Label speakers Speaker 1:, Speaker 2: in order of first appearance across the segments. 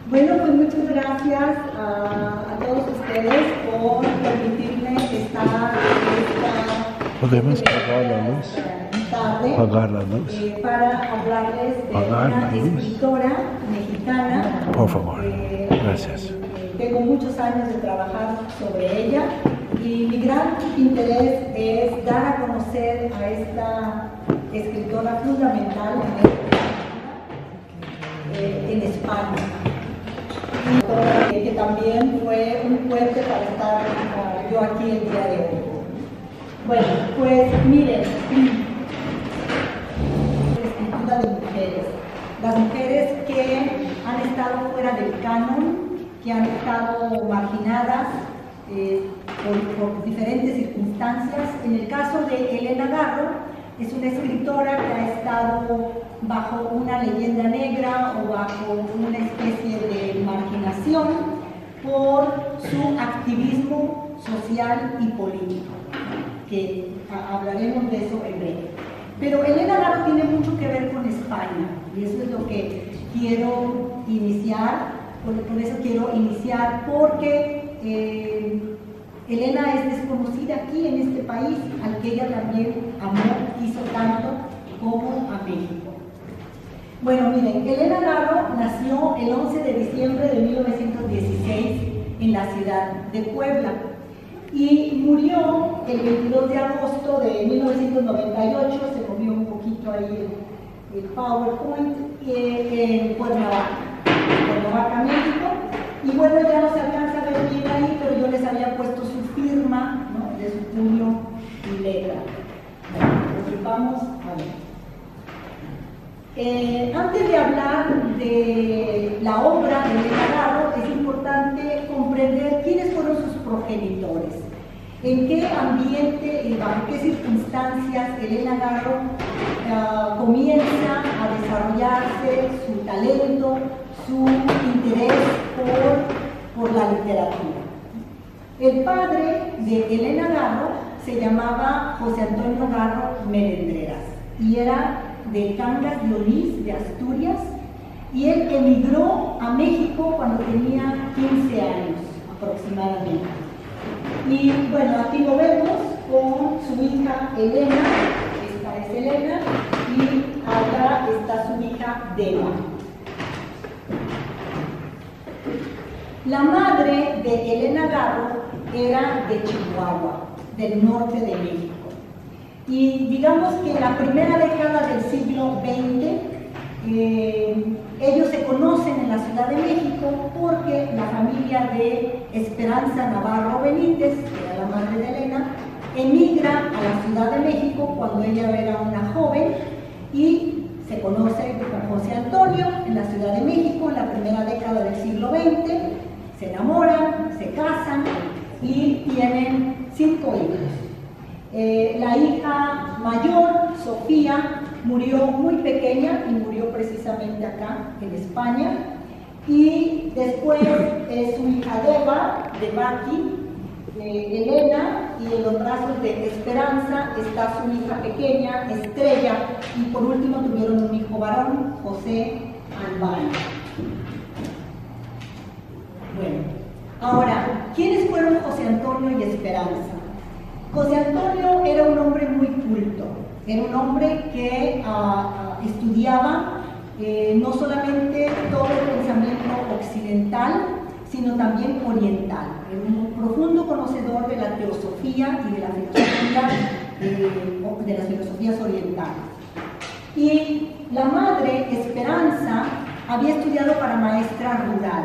Speaker 1: Bueno, pues muchas gracias a todos ustedes por permitirme estar
Speaker 2: ¿Podemos apagar la luz?
Speaker 1: tarde
Speaker 2: Apagar la luz.
Speaker 1: Para hablarles de una escritora mexicana.
Speaker 2: Por favor, gracias.
Speaker 1: Tengo muchos años de trabajar sobre ella y mi gran interés es dar a conocer a esta escritora fundamental en España. Que también fue un puente para estar yo aquí el día de hoy. Bueno, pues miren, escritura de mujeres. Las mujeres que han estado fuera del canon, que han estado marginadas por diferentes circunstancias. En el caso de Elena Garro, es una escritora que ha estado bajo una leyenda negra o bajo una especie de marginación por su activismo social y político, que hablaremos de eso en breve. Pero Elena Garro tiene mucho que ver con España, y eso es lo que quiero iniciar, por eso quiero iniciar, porque Elena es desconocida aquí en este país, al que ella también amó, quiso tanto como a México. Bueno, miren, Elena Garro nació el 11 de diciembre de 1916 en la ciudad de Puebla y murió el 22 de agosto de 1998, se comió un poquito ahí el PowerPoint, en Cuernavaca, México. Y bueno, ya no se alcanza a ver bien ahí, pero yo les había puesto su firma, ¿no?, de su puño y letra. Bueno, vamos a ver. Antes de hablar de la obra de Elena Garro, es importante comprender quiénes fueron sus progenitores, en qué ambiente y bajo qué circunstancias Elena Garro comienza a desarrollarse su talento, su interés por la literatura. El padre de Elena Garro se llamaba José Antonio Garro Melendreras y era de Cangas de Onís, de Asturias, y él emigró a México cuando tenía 15 años aproximadamente. Y bueno, aquí lo vemos con su hija Elena, esta es Elena, y acá está su hija Deva. La madre de Elena Garro era de Chihuahua, del norte de México. Y digamos que en la primera década del siglo XX, ellos se conocen en la Ciudad de México porque la familia de Esperanza Navarro Benítez, que era la madre de Elena, emigra a la Ciudad de México cuando ella era una joven y se conoce con José Antonio en la Ciudad de México en la primera década del siglo XX. Se enamoran, se casan y tienen 5 hijos. La hija mayor, Sofía, murió muy pequeña y murió precisamente acá, en España. Y después su hija Deva, de Maki, Elena, y en los brazos de Esperanza está su hija pequeña, Estrella, y por último tuvieron un hijo varón, José Albano. Bueno, ahora, ¿quiénes fueron José Antonio y Esperanza? José Antonio era un hombre muy culto, era un hombre que estudiaba no solamente todo el pensamiento occidental, sino también oriental. Era un profundo conocedor de la teosofía y de las filosofías orientales. Y la madre, Esperanza, había estudiado para maestra rural.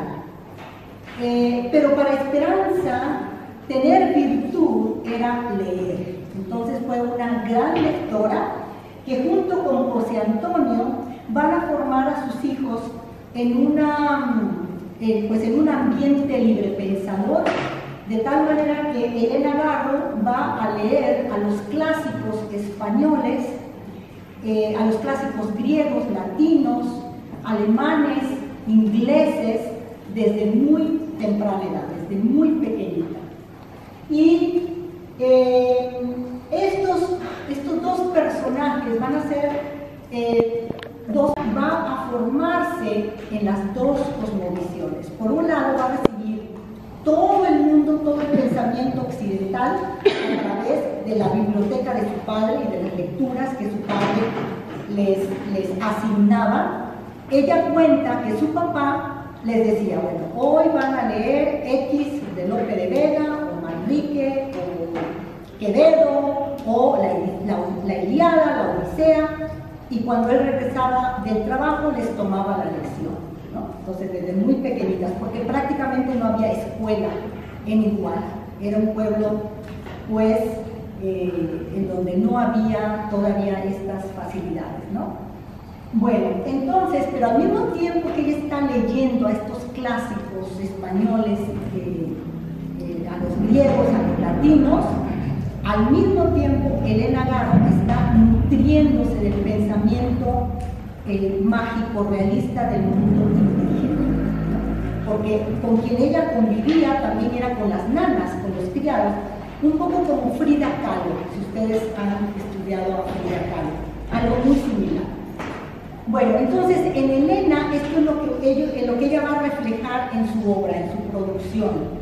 Speaker 1: Pero para Esperanza, tener virtud era leer. Entonces fue una gran lectora que junto con José Antonio van a formar a sus hijos en un ambiente librepensador, de tal manera que Elena Garro va a leer a los clásicos españoles, a los clásicos griegos, latinos, alemanes, ingleses, desde muy temprana edad, desde muy pequeñita. Y estos dos personajes van a ser va a formarse en las dos cosmovisiones. todo el mundo, todo el pensamiento occidental a través de la biblioteca de su padre y de las lecturas que su padre les asignaba. Ella cuenta que su papá les decía, bueno, hoy van a leer X de Lope de Vega, o Manrique, o Quevedo, o la Ilíada, la Odisea, y cuando él regresaba del trabajo les tomaba la lección, ¿no? Entonces desde muy pequeñitas, porque prácticamente no había escuela en Iguala, era un pueblo pues en donde no había todavía estas facilidades, ¿no? Bueno, entonces, pero al mismo tiempo que ella está leyendo a estos clásicos españoles, a los griegos, a los latinos, al mismo tiempo Elena Garro está nutriéndose del pensamiento mágico realista del mundo indígena, ¿no? Porque con quien ella convivía también era con las nanas, con los criados, un poco como Frida Kahlo, si ustedes han estudiado a Frida Kahlo, algo muy similar. Bueno, entonces en Elena esto es lo que ella va a reflejar en su obra, en su producción.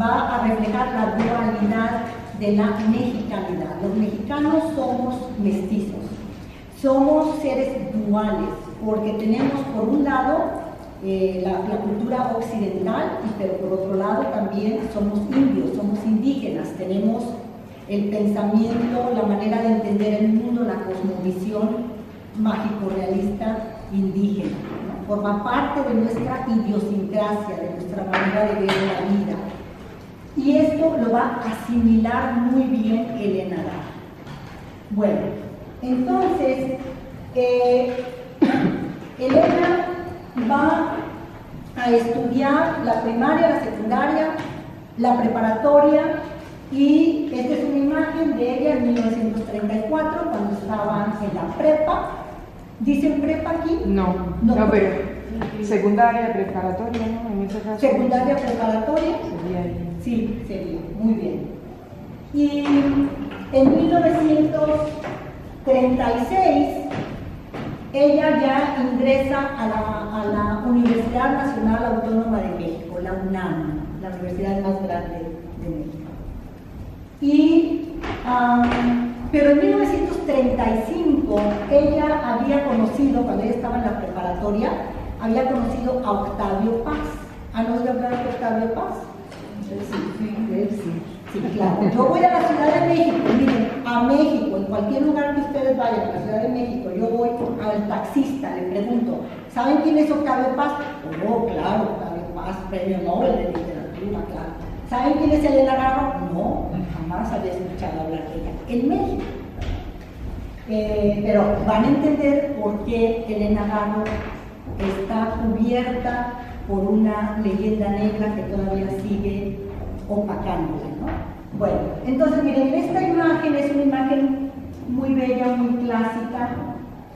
Speaker 1: Va a reflejar la dualidad de la mexicanidad. Los mexicanos somos mestizos, somos seres duales, porque tenemos por un lado la cultura occidental, pero por otro lado también somos indios, somos indígenas, tenemos el pensamiento, la manera de entender el mundo, la cosmovisión mágico-realista indígena, ¿no? Forma parte de nuestra idiosincrasia, de nuestra manera de ver la vida. Y esto lo va a asimilar muy bien Elena Garro. Bueno, entonces, Elena va a estudiar la primaria, la secundaria, la preparatoria, y esta es una imagen de ella en 1934, cuando estaban en la prepa. ¿Dicen prepa aquí?
Speaker 3: No, pero secundaria, preparatoria, ¿no? En ese caso.
Speaker 1: Secundaria, preparatoria.
Speaker 3: Sería ahí.
Speaker 1: Sí, sería, muy bien. Y en 1936, ella ya ingresa a la Universidad Nacional Autónoma de México, la UNAM, la universidad más grande de México. Pero en 1935 ella había conocido, cuando ella estaba en la preparatoria, había conocido a Octavio Paz. ¿Han oído hablar de Octavio Paz? Sí, claro. Yo voy a la Ciudad de México, miren, a México, en cualquier lugar que ustedes vayan, a la Ciudad de México, yo voy al taxista, le pregunto, ¿saben quién es Octavio Paz? Oh, claro, Octavio Paz, premio Nobel de literatura, claro. ¿Saben quién es Elena Garro? No, jamás había escuchado hablar de ella. En México. Pero van a entender por qué Elena Garro está cubierta por una leyenda negra que todavía sigue opacándola, ¿no? Bueno, entonces miren, esta imagen es una imagen muy bella, muy clásica.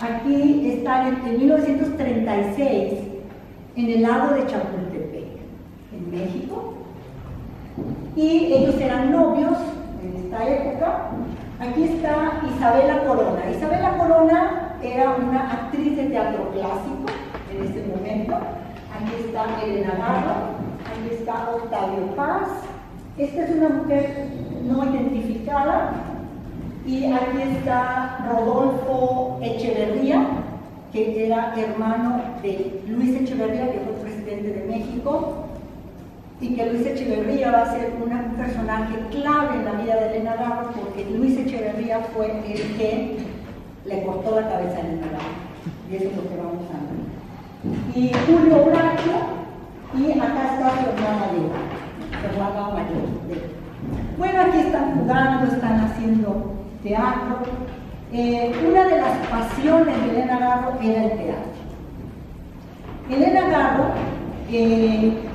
Speaker 1: Aquí está en 1936, en el lago de Chapultepec, en México. Y ellos eran novios en esta época. Aquí está Isabela Corona. Isabela Corona era una actriz de teatro clásico en este momento. Aquí está Elena Garro, aquí está Octavio Paz. Esta es una mujer no identificada. Y aquí está Rodolfo Echeverría, que era hermano de Luis Echeverría, que fue presidente de México. Y que Luis Echeverría va a ser un personaje clave en la vida de Elena Garro, porque Luis Echeverría fue el que le cortó la cabeza a Elena Garro. Y eso es lo que vamos a ver. Y Julio Bracho, y acá está su hermana Leva, su hermana mayor. Bueno, aquí están jugando, están haciendo teatro. Una de las pasiones de Elena Garro era el teatro. Elena Garro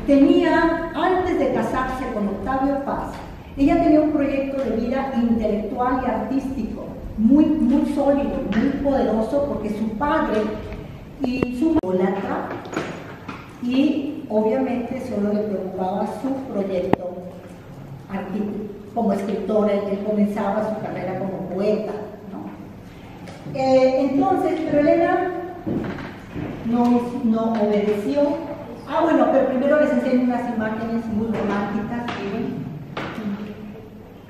Speaker 1: tenía, antes de casarse con Octavio Paz, ella tenía un proyecto de vida intelectual y artístico muy sólido, muy poderoso, porque su padre y su idólatra, y obviamente solo le preocupaba su proyecto como escritora. Él comenzaba su carrera como poeta, ¿no? Entonces, pero Elena no obedeció Ah, bueno, pero primero les enseño unas imágenes muy románticas, miren.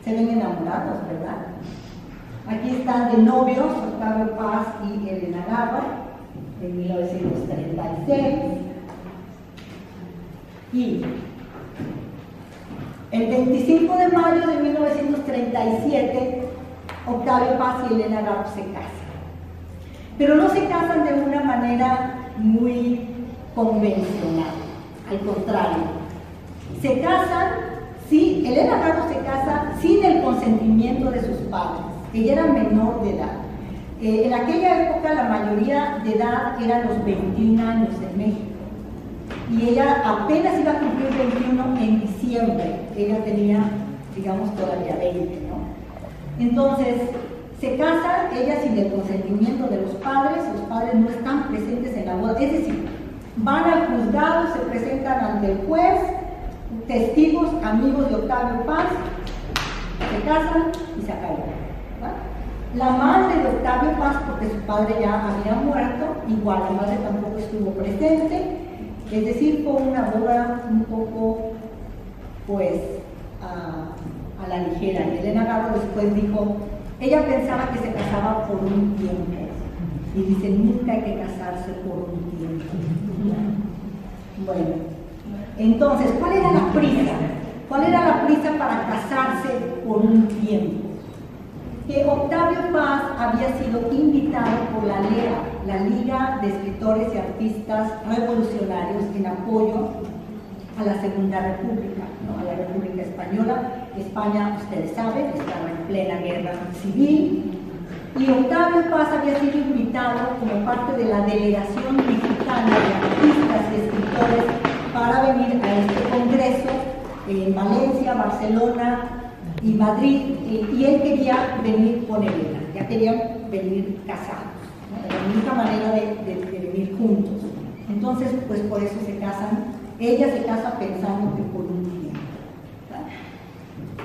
Speaker 1: Se ven enamorados, ¿verdad? Aquí están de novios Octavio Paz y Elena Garro en 1936. Y el 25 de mayo de 1937, Octavio Paz y Elena Garro se casan. Pero no se casan de una manera muy convencional, al contrario. Se casan, sí, Elena Garro se casa sin el consentimiento de sus padres. Ella era menor de edad. En aquella época la mayoría de edad eran los 21 años en México. Y ella apenas iba a cumplir 21 en diciembre. Ella tenía, digamos, todavía 20, ¿no? Entonces, se casan, ella sin el consentimiento de los padres no están presentes en la boda. Es decir, van al juzgado, se presentan ante el juez, testigos, amigos de Octavio Paz, se casan y se acabó. La madre de Octavio Paz, porque su padre ya había muerto, igual la madre tampoco estuvo presente, es decir, fue una boda un poco, pues, a la ligera. Y Elena Garro después dijo, ella pensaba que se casaba por un tiempo, y dice, nunca hay que casarse por un tiempo. Bueno, entonces, ¿cuál era la prisa? ¿Cuál era la prisa para casarse por un tiempo? Que Octavio Paz había sido invitado por la LEA, la Liga de Escritores y Artistas Revolucionarios, en apoyo a la Segunda República, ¿no? A la República Española. España, ustedes saben, estaba en plena guerra civil, y Octavio Paz había sido invitado como parte de la delegación mexicana de artistas y escritores para venir a este congreso en Valencia, Barcelona y Madrid, y él quería venir con Elena, ya querían venir casados, ¿no? De la única manera de venir juntos. Entonces, pues por eso se casan, ella se casa pensando que por un tiempo, ¿verdad?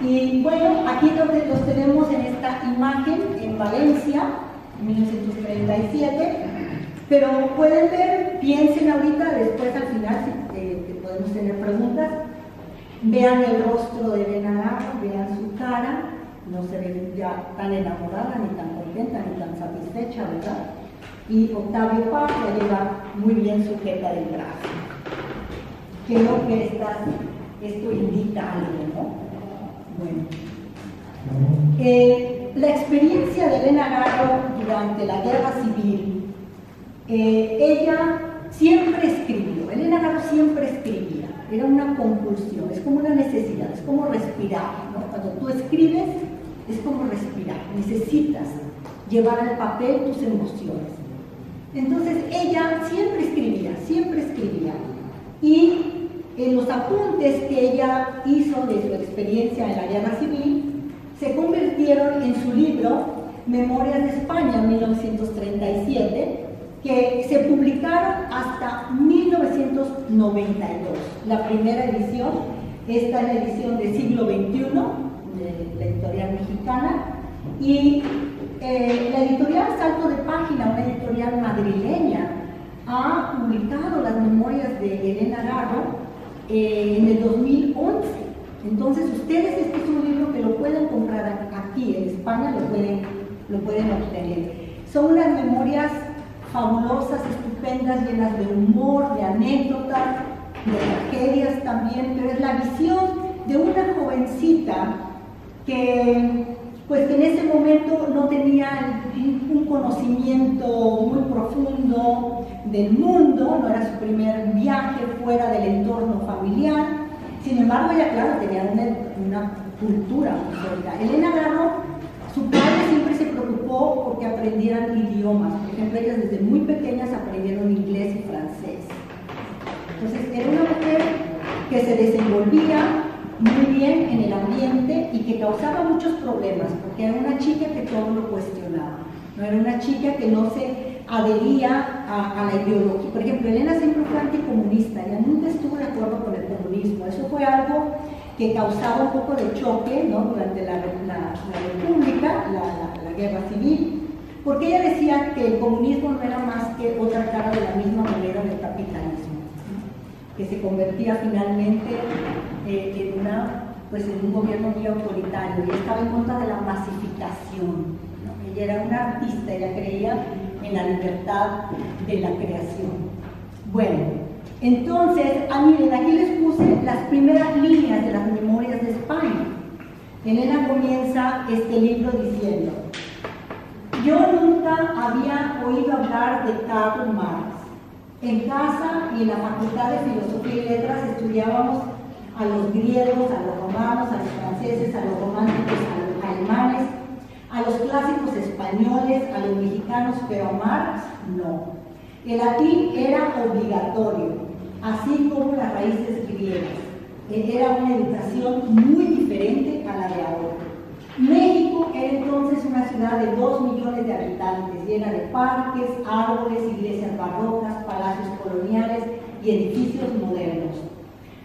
Speaker 1: Y bueno, aquí donde los tenemos en esta imagen, en Valencia, en 1937, pero pueden ver, piensen ahorita, después al final, que podemos tener preguntas. Vean el rostro de Elena Garro, vean su cara, no se ve ya tan enamorada, ni tan contenta, ni tan satisfecha, ¿verdad? Y Octavio Paz ya lleva muy bien sujeta del brazo. Creo que esto indica algo, ¿no? Bueno. La experiencia de Elena Garro durante la Guerra Civil, ella siempre escribió, Elena Garro siempre escribía. Era una compulsión, es como una necesidad, es como respirar, ¿no? Cuando tú escribes, es como respirar, necesitas llevar al papel tus emociones. Entonces ella siempre escribía. Y en los apuntes que ella hizo de su experiencia en la Guerra Civil, se convirtieron en su libro Memorias de España, 1937, que se publicaron hasta 1992. La primera edición, esta es la edición del siglo XXI, de la editorial mexicana, y la editorial Salto de Página, una editorial madrileña, ha publicado las memorias de Elena Garro en el 2011. Entonces ustedes, este es un libro que lo pueden comprar aquí en España, lo pueden obtener. Son unas memorias fabulosas, estupendas, llenas de humor, de anécdotas, de tragedias también, pero es la visión de una jovencita que, pues, que en ese momento no tenía un conocimiento muy profundo del mundo, no era su primer viaje fuera del entorno familiar. Sin embargo, ella, claro, tenía una cultura muy sólida. Elena Garro, su padre siempre se preocupó porque aprendieran idiomas. Por ejemplo, ellas desde muy pequeñas aprendieron inglés y francés. Entonces, era una mujer que se desenvolvía muy bien en el ambiente y que causaba muchos problemas, porque era una chica que todo lo cuestionaba. No era una chica que no se adhería a la ideología. Por ejemplo, Elena siempre fue anticomunista, ella nunca estuvo de acuerdo con el comunismo. Eso fue algo que causaba un poco de choque, ¿no? Durante la República, la Guerra Civil, porque ella decía que el comunismo no era más que otra cara de la misma moneda del capitalismo. que se convertía finalmente en un gobierno muy autoritario, y estaba en contra de la masificación, ¿no? Ella era una artista, ella creía en la libertad de la creación. Bueno, entonces, miren, aquí les puse las primeras líneas de las Memorias de España. Elena comienza este libro diciendo: yo nunca había oído hablar de Karl Marx. En casa y en la Facultad de Filosofía y Letras estudiábamos a los griegos, a los romanos, a los franceses, a los románticos, a los alemanes, a los clásicos españoles, a los mexicanos, pero a Marx no. El latín era obligatorio, así como las raíces griegas. Era una educación muy diferente a la de ahora. México era entonces una ciudad de 2 millones de habitantes, llena de parques, árboles, iglesias barrocas, palacios coloniales y edificios modernos.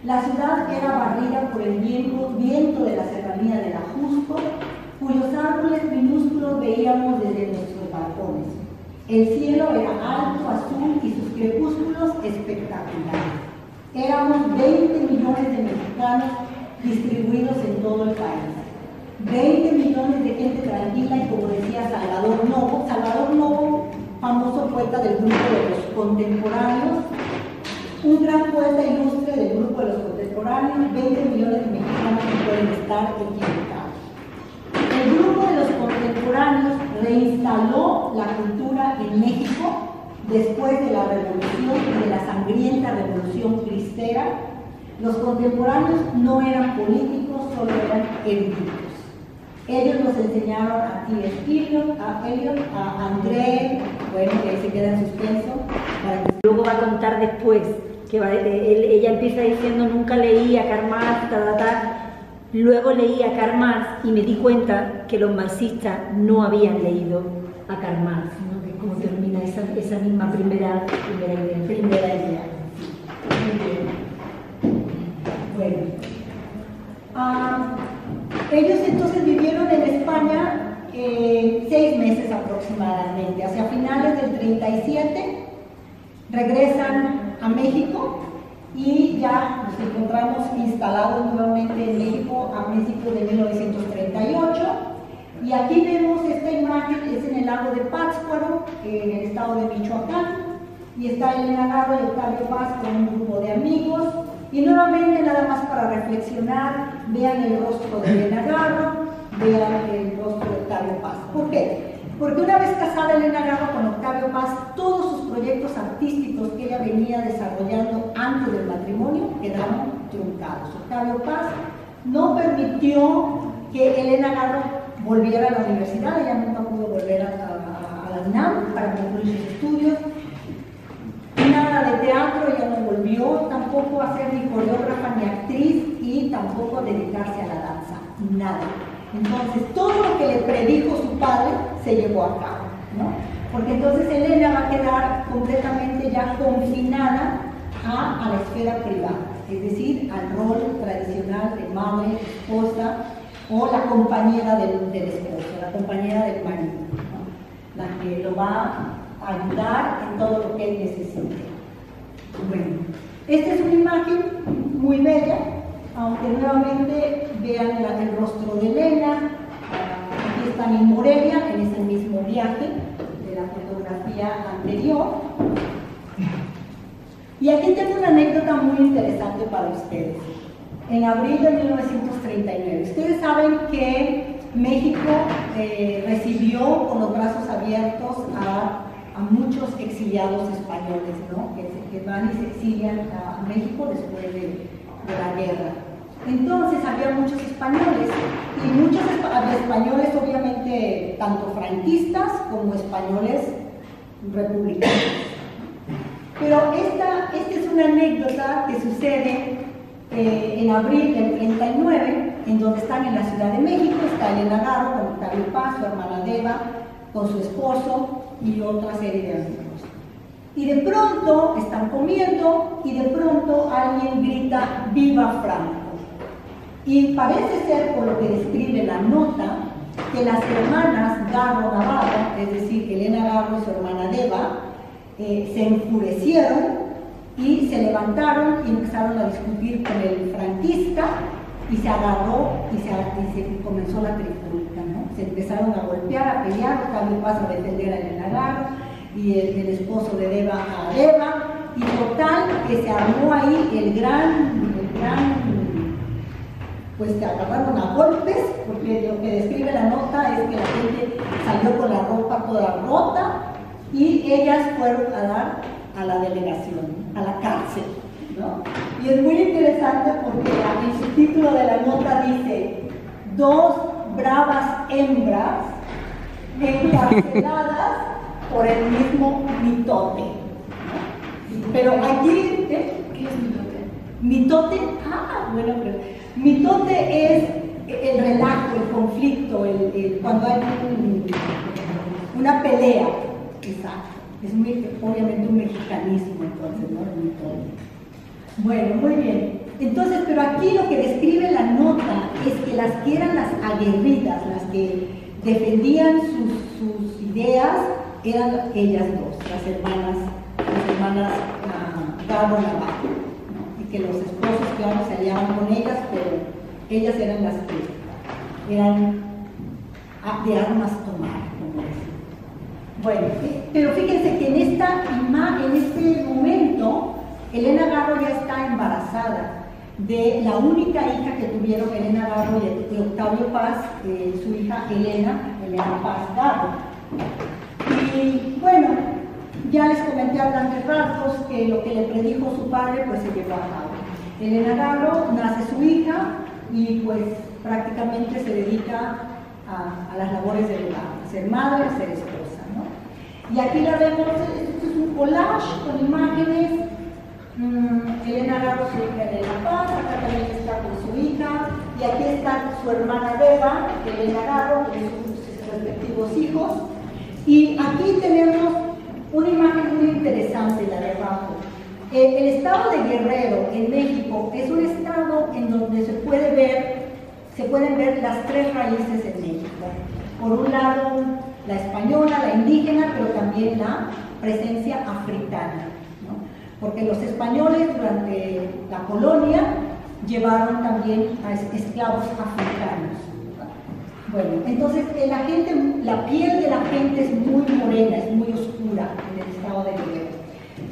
Speaker 1: La ciudad era barrida por el viento de la serranía del Ajusco, cuyos árboles minúsculos veíamos desde nuestros balcones. El cielo era alto, azul y sus crepúsculos espectaculares. Éramos 20 millones de mexicanos distribuidos en todo el país. 20 millones de gente tranquila, y como decía Salvador Novo, famoso poeta del grupo de los contemporáneos, un gran poeta ilustre del grupo de los contemporáneos, 20 millones de mexicanos que pueden estar equivocados. El grupo de los contemporáneos reinstaló la cultura en México después de la revolución y de la sangrienta revolución cristera. Los contemporáneos no eran políticos, solo eran eruditos. Ellos nos enseñaron a T.S. Eliot, a André, bueno, que ahí se queda en suspenso.
Speaker 4: Luego va a contar después, que ella empieza diciendo nunca leí a Karl Marx, luego leí a Karl Marx y me di cuenta que los marxistas no habían leído a Karl Marx, ¿no? Que es como termina esa misma primera idea.
Speaker 1: Bueno, ellos entonces vivieron en España 6 meses aproximadamente. Hacia finales del 37 regresan a México y ya nos encontramos instalados nuevamente en México a principios de 1938. Y aquí vemos esta imagen, es en el lago de Pátzcuaro, en el estado de Michoacán, y está Elena Garro y Octavio Paz con un grupo de amigos. Y nuevamente, nada más para reflexionar, vean el rostro de Elena Garro, vean el rostro de Octavio Paz. ¿Por qué? Porque una vez casada Elena Garro con Octavio Paz, todos sus proyectos artísticos que ella venía desarrollando antes del matrimonio quedaron truncados. Octavio Paz no permitió que Elena Garro volviera a la universidad, ella nunca pudo volver a la UNAM para concluir sus estudios. Nada de teatro, ella no volvió tampoco a ser ni coreógrafa ni actriz, y tampoco a dedicarse a la danza, nada. Entonces todo lo que le predijo su padre se llevó a cabo, ¿no? Porque entonces Elena va a quedar completamente ya confinada a la esfera privada, es decir, al rol tradicional de madre, esposa, o la compañera del esposo, la compañera del marido, ¿no? La que lo va a ayudar en todo lo que él necesite. Bueno, esta es una imagen muy bella, aunque nuevamente vean el rostro de Elena. Aquí están en Morelia, en ese mismo viaje de la fotografía anterior. Y aquí tengo una anécdota muy interesante para ustedes. En abril de 1939, ustedes saben que México recibió con los brazos abiertos a muchos exiliados españoles, ¿no? que van y se exilian a México después de la guerra. Entonces había muchos españoles, y muchos españoles obviamente tanto franquistas como españoles republicanos. Pero esta es una anécdota que sucede en abril del 39, en donde están en la Ciudad de México. Está Elena Garro con Octavio Paz, su hermana Deva, con su esposo y otra serie de amigos. Y de pronto están comiendo, y de pronto alguien grita ¡Viva Franco! Y parece ser, por lo que describe la nota, que las hermanas Garro Navarro, es decir, Elena Garro y su hermana Deva, se enfurecieron y se levantaron y empezaron a discutir con el franquista y se agarró y se comenzó la trifulca, ¿no? Se empezaron a golpear, a pelear, Octavio Paz a defender a Elena Garro y el esposo de Deva a Deva, y total que se armó ahí el gran, pues se agarraron a golpes, porque lo que describe la nota es que la gente salió con la ropa toda rota y ellas fueron a dar a la delegación, a la cárcel, ¿no? Y es muy interesante porque el subtítulo de la nota dice: dos bravas hembras encarceladas por el mismo mitote, ¿no? Pero aquí, ¿qué es mitote? Mitote, bueno, pero mitote es el relajo, el conflicto, cuando hay una pelea, exacto. Es obviamente un mexicanismo, entonces, ¿no? El mitote. Bueno, muy bien. Entonces, pero aquí lo que describe la nota es que las que eran las aguerridas, las que defendían sus ideas, eran ellas dos, las hermanas Garro Navarro, ¿no? Y que los esposos, claro, se aliaban con ellas, pero ellas eran las que eran de armas tomar, como decía. Bueno, pero fíjense que en este momento, Elena Garro ya está embarazada de la única hija que tuvieron Elena Garro y Octavio Paz, su hija Elena Paz Garro. Y bueno, ya les comenté a grandes rasgos que lo que le predijo su padre pues se llevó a cabo. Elena Garro nace su hija y pues prácticamente se dedica a las labores del hogar, a ser madre, a ser esposa, ¿no? Y aquí la vemos, esto es un collage con imágenes. Elena Garro, su hija Elena Paz, acá también está con su hija, y aquí está su hermana Deva, Elena Garro, con sus respectivos hijos. Y aquí tenemos una imagen muy interesante, la de abajo. El estado de Guerrero, en México, es un estado en donde se pueden ver las tres raíces en México. Por un lado, la española, la indígena, pero también la presencia africana, ¿no? Porque los españoles durante la colonia llevaron también a esclavos africanos. Bueno, entonces la piel de la gente es muy morena, es muy oscura en el estado de Guerrero.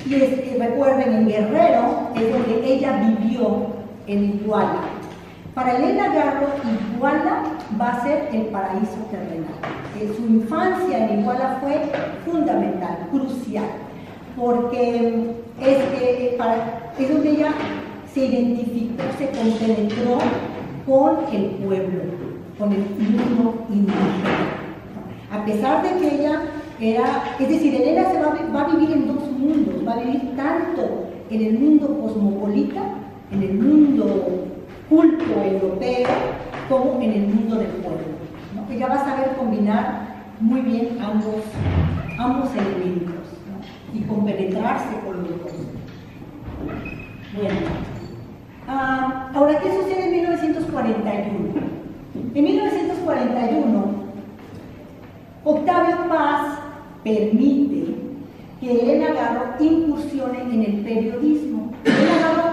Speaker 1: Y recuerden, en Guerrero es donde ella vivió, en Iguala. Para Elena Garro, Iguala va a ser el paraíso terrenal. Su infancia en Iguala fue fundamental, crucial, porque es donde ella se identificó, se compenetró con el pueblo, con el mundo indígena. A pesar de que ella es decir, Elena va a vivir en dos mundos, va a vivir tanto en el mundo cosmopolita, en el mundo culto europeo, como en el mundo del pueblo, ¿no? Ella va a saber combinar muy bien ambos elementos, ¿no? Y compenetrarse con los dos. Bueno, ahora, ¿qué sucede en 1941? En 1941, Octavio Paz permite que Elena Garro incursione en el periodismo. Elena Garro,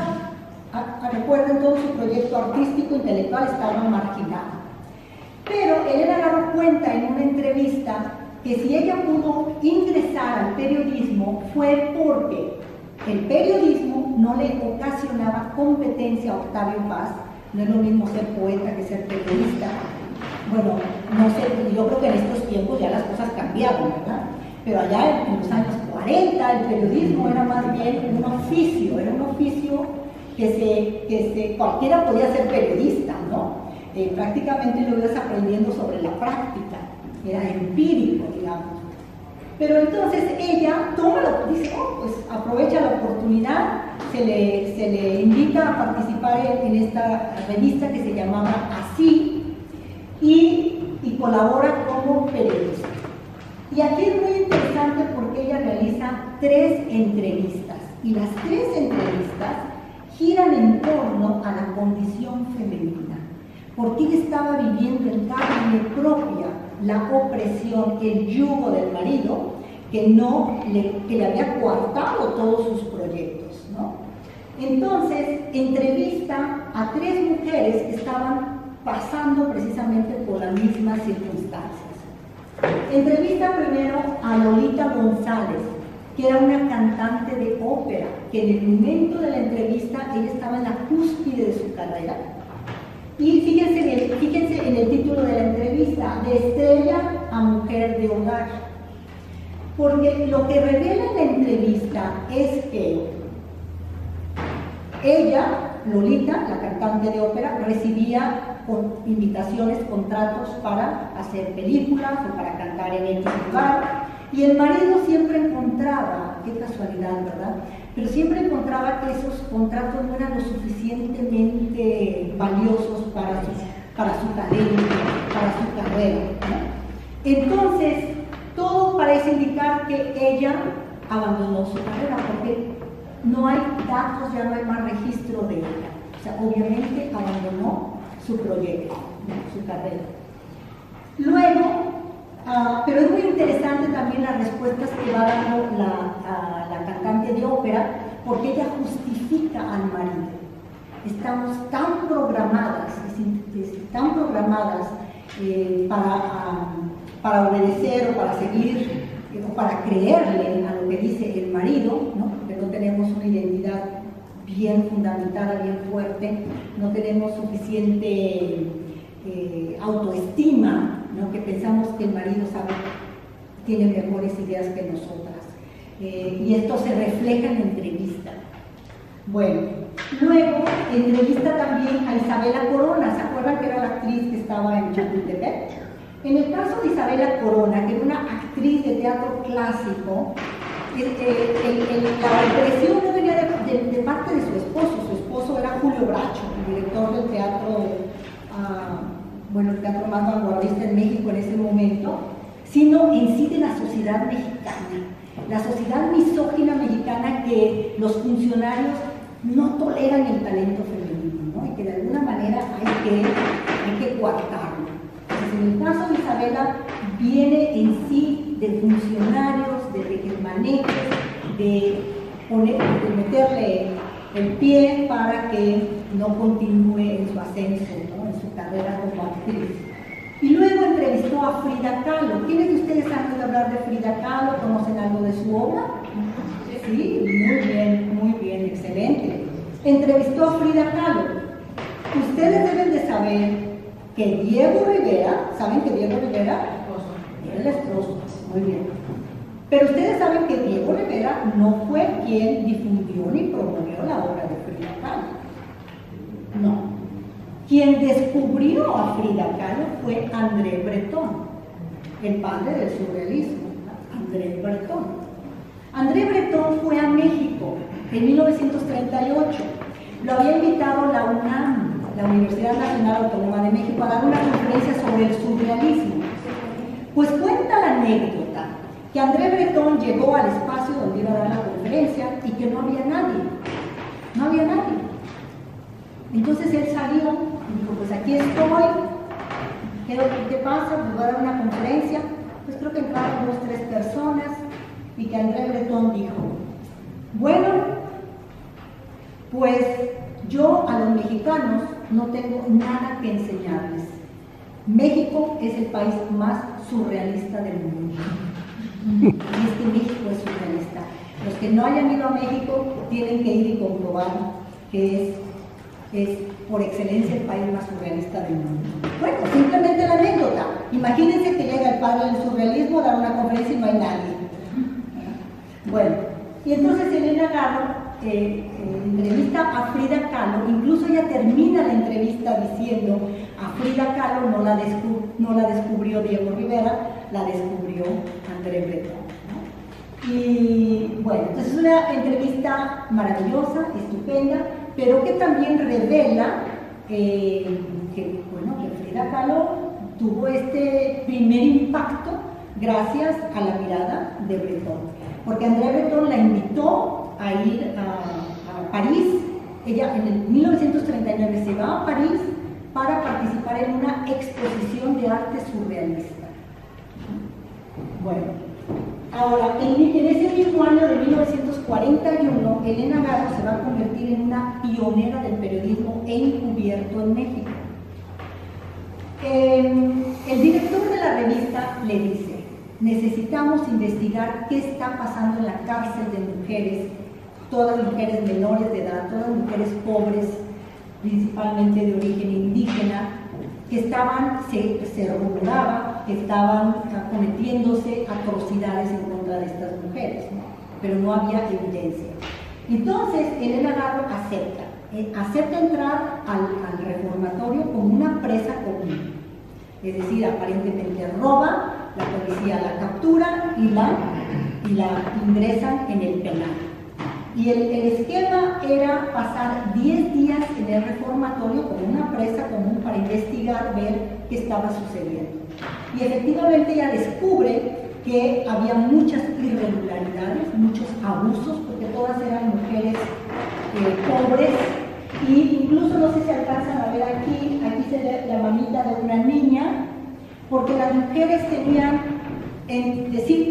Speaker 1: recuerden, todo su proyecto artístico intelectual estaba marginado. Pero Elena Garro cuenta en una entrevista que si ella pudo ingresar al periodismo fue porque el periodismo no le ocasionaba competencia a Octavio Paz. No es lo mismo ser poeta que ser periodista. Bueno, no sé, yo creo que en estos tiempos ya las cosas cambiaron, ¿verdad? Pero allá en los años 40 el periodismo era más bien un oficio, que cualquiera podía ser periodista, ¿no? Prácticamente lo ibas aprendiendo sobre la práctica, era empírico, digamos. Pero entonces ella dice, pues aprovecha la oportunidad, se le invita a participar en esta revista que se llamaba Así, y colabora como periodista. Y aquí es muy interesante porque ella realiza 3 entrevistas, y las 3 entrevistas giran en torno a la condición femenina, porque ella estaba viviendo en carne propia la opresión, el yugo del marido, que le había coartado todos sus proyectos, ¿no? Entonces, entrevista a 3 mujeres que estaban pasando precisamente por las mismas circunstancias. Entrevista primero a Lolita González, que era una cantante de ópera, que en el momento de la entrevista ella estaba en la cúspide de su carrera. Y fíjense en el título de la entrevista, de estrella a mujer de hogar. Porque lo que revela en la entrevista es que ella, Lolita, la cantante de ópera, recibía invitaciones, contratos para hacer películas o para cantar en X lugar, y el marido siempre encontraba, qué casualidad, ¿verdad? Pero siempre encontraba que esos contratos no eran lo suficientemente valiosos para su talento, para su carrera, ¿no? Entonces, todo parece indicar que ella abandonó su carrera, porque no hay datos, ya no hay más registro de ella. O sea, obviamente abandonó su proyecto, su carrera. Luego, pero es muy interesante también las respuestas que va dando la cantante de ópera, porque ella justifica al marido. Estamos tan programadas, para obedecer o para seguir o para creerle a lo que dice el marido, ¿no? Porque no tenemos una identidad bien fundamentada, bien fuerte, no tenemos suficiente autoestima, ¿no? Que pensamos que el marido tiene mejores ideas que nosotras. Y esto se refleja en la entrevista. Bueno, luego entrevista también a Isabela Corona. ¿Se acuerdan que era la actriz que estaba en Chapultepec? En el caso de Isabela Corona, que era una actriz de teatro clásico, la impresión no venía de parte de su esposo. Su esposo era Julio Bracho, el director del teatro, el teatro más vanguardista en México en ese momento, sino en sí de la sociedad mexicana, la sociedad misógina mexicana, que los funcionarios no toleran el talento femenino, ¿no? Y que de alguna manera hay que coartarlo. Entonces, en el caso de Isabela, viene en sí de funcionarios, de requermanejes, de meterle el pie para que no continúe en su ascenso, ¿no? En su carrera como actriz. Y luego entrevistó a Frida Kahlo. ¿Quiénes de ustedes han oído hablar de Frida Kahlo? ¿Conocen algo de su obra? Sí, muy bien, excelente. Entrevistó a Frida Kahlo. Ustedes deben de saber que Diego Rivera, ¿saben que Diego Rivera? Era el esposo, muy bien. Pero ustedes saben que Diego Rivera no fue quien difundió ni promovió la obra de Frida Kahlo. No. Quien descubrió a Frida Kahlo fue André Breton, el padre del surrealismo, André Breton. André Breton fue a México en 1938. Lo había invitado la UNAM, la Universidad Nacional Autónoma de México, a dar una conferencia sobre el surrealismo. Pues cuenta la anécdota que André Breton llegó al espacio donde iba a dar la conferencia y que no había nadie. No había nadie. Entonces él salió y dijo, pues aquí estoy, ¿qué pasa? Pues voy a dar una conferencia. Pues creo que entraron 2 o 3 personas y que André Breton dijo, bueno, pues yo a los mexicanos no tengo nada que enseñarles. México es el país más surrealista del mundo. Y es que México es surrealista. Los que no hayan ido a México tienen que ir y comprobar que es por excelencia el país más surrealista del mundo. Bueno, simplemente la anécdota. Imagínense que llega el padre del surrealismo a dar una conferencia y no hay nadie. Bueno, y entonces Elena Garro entrevista a Frida Kahlo. Incluso ella termina la entrevista diciendo, a Frida Kahlo no la descubrió Diego Rivera, la descubrió André Breton, ¿no? Y bueno, entonces es una entrevista maravillosa, estupenda, pero que también revela que Frida Kahlo tuvo este primer impacto gracias a la mirada de Breton, porque André Breton la invitó a ir a París. Ella en el 1939 se va a París para participar en una exposición de arte surrealista. Bueno, ahora, en ese mismo año de 1940, 1941, Elena Garro se va a convertir en una pionera del periodismo encubierto en México. El director de la revista le dice: necesitamos investigar qué está pasando en la cárcel de mujeres, todas mujeres menores de edad, todas mujeres pobres, principalmente de origen indígena, que estaban, se rumoraba, que estaban cometiéndose atrocidades en contra de estas mujeres, ¿no? Pero no había evidencia. Entonces, Elena Garro acepta entrar al reformatorio como una presa común. Es decir, aparentemente roba, la policía la captura y la ingresan en el penal. Y el esquema era pasar 10 días en el reformatorio como una presa común para investigar, ver qué estaba sucediendo. Y efectivamente ella descubre que había muchas irregularidades, muchos abusos, porque todas eran mujeres pobres, y incluso, no sé si alcanzan a ver aquí se ve la mamita de una niña, porque las mujeres tenían,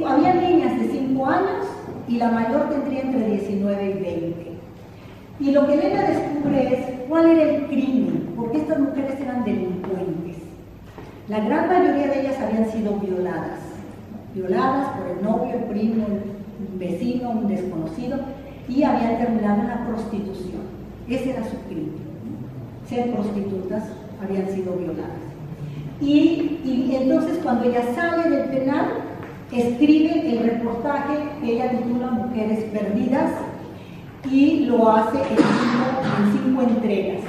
Speaker 1: había niñas de 5 años, y la mayor tendría entre 19 y 20. Y lo que Elena descubre es cuál era el crimen, porque estas mujeres eran delincuentes. La gran mayoría de ellas habían sido violadas por el novio, el primo, un vecino, un desconocido, y habían terminado en la prostitución. Ese era su crimen, ser prostitutas, habían sido violadas. Y entonces cuando ella sale del penal, escribe el reportaje que ella titula Mujeres Perdidas, y lo hace en 5 entregas.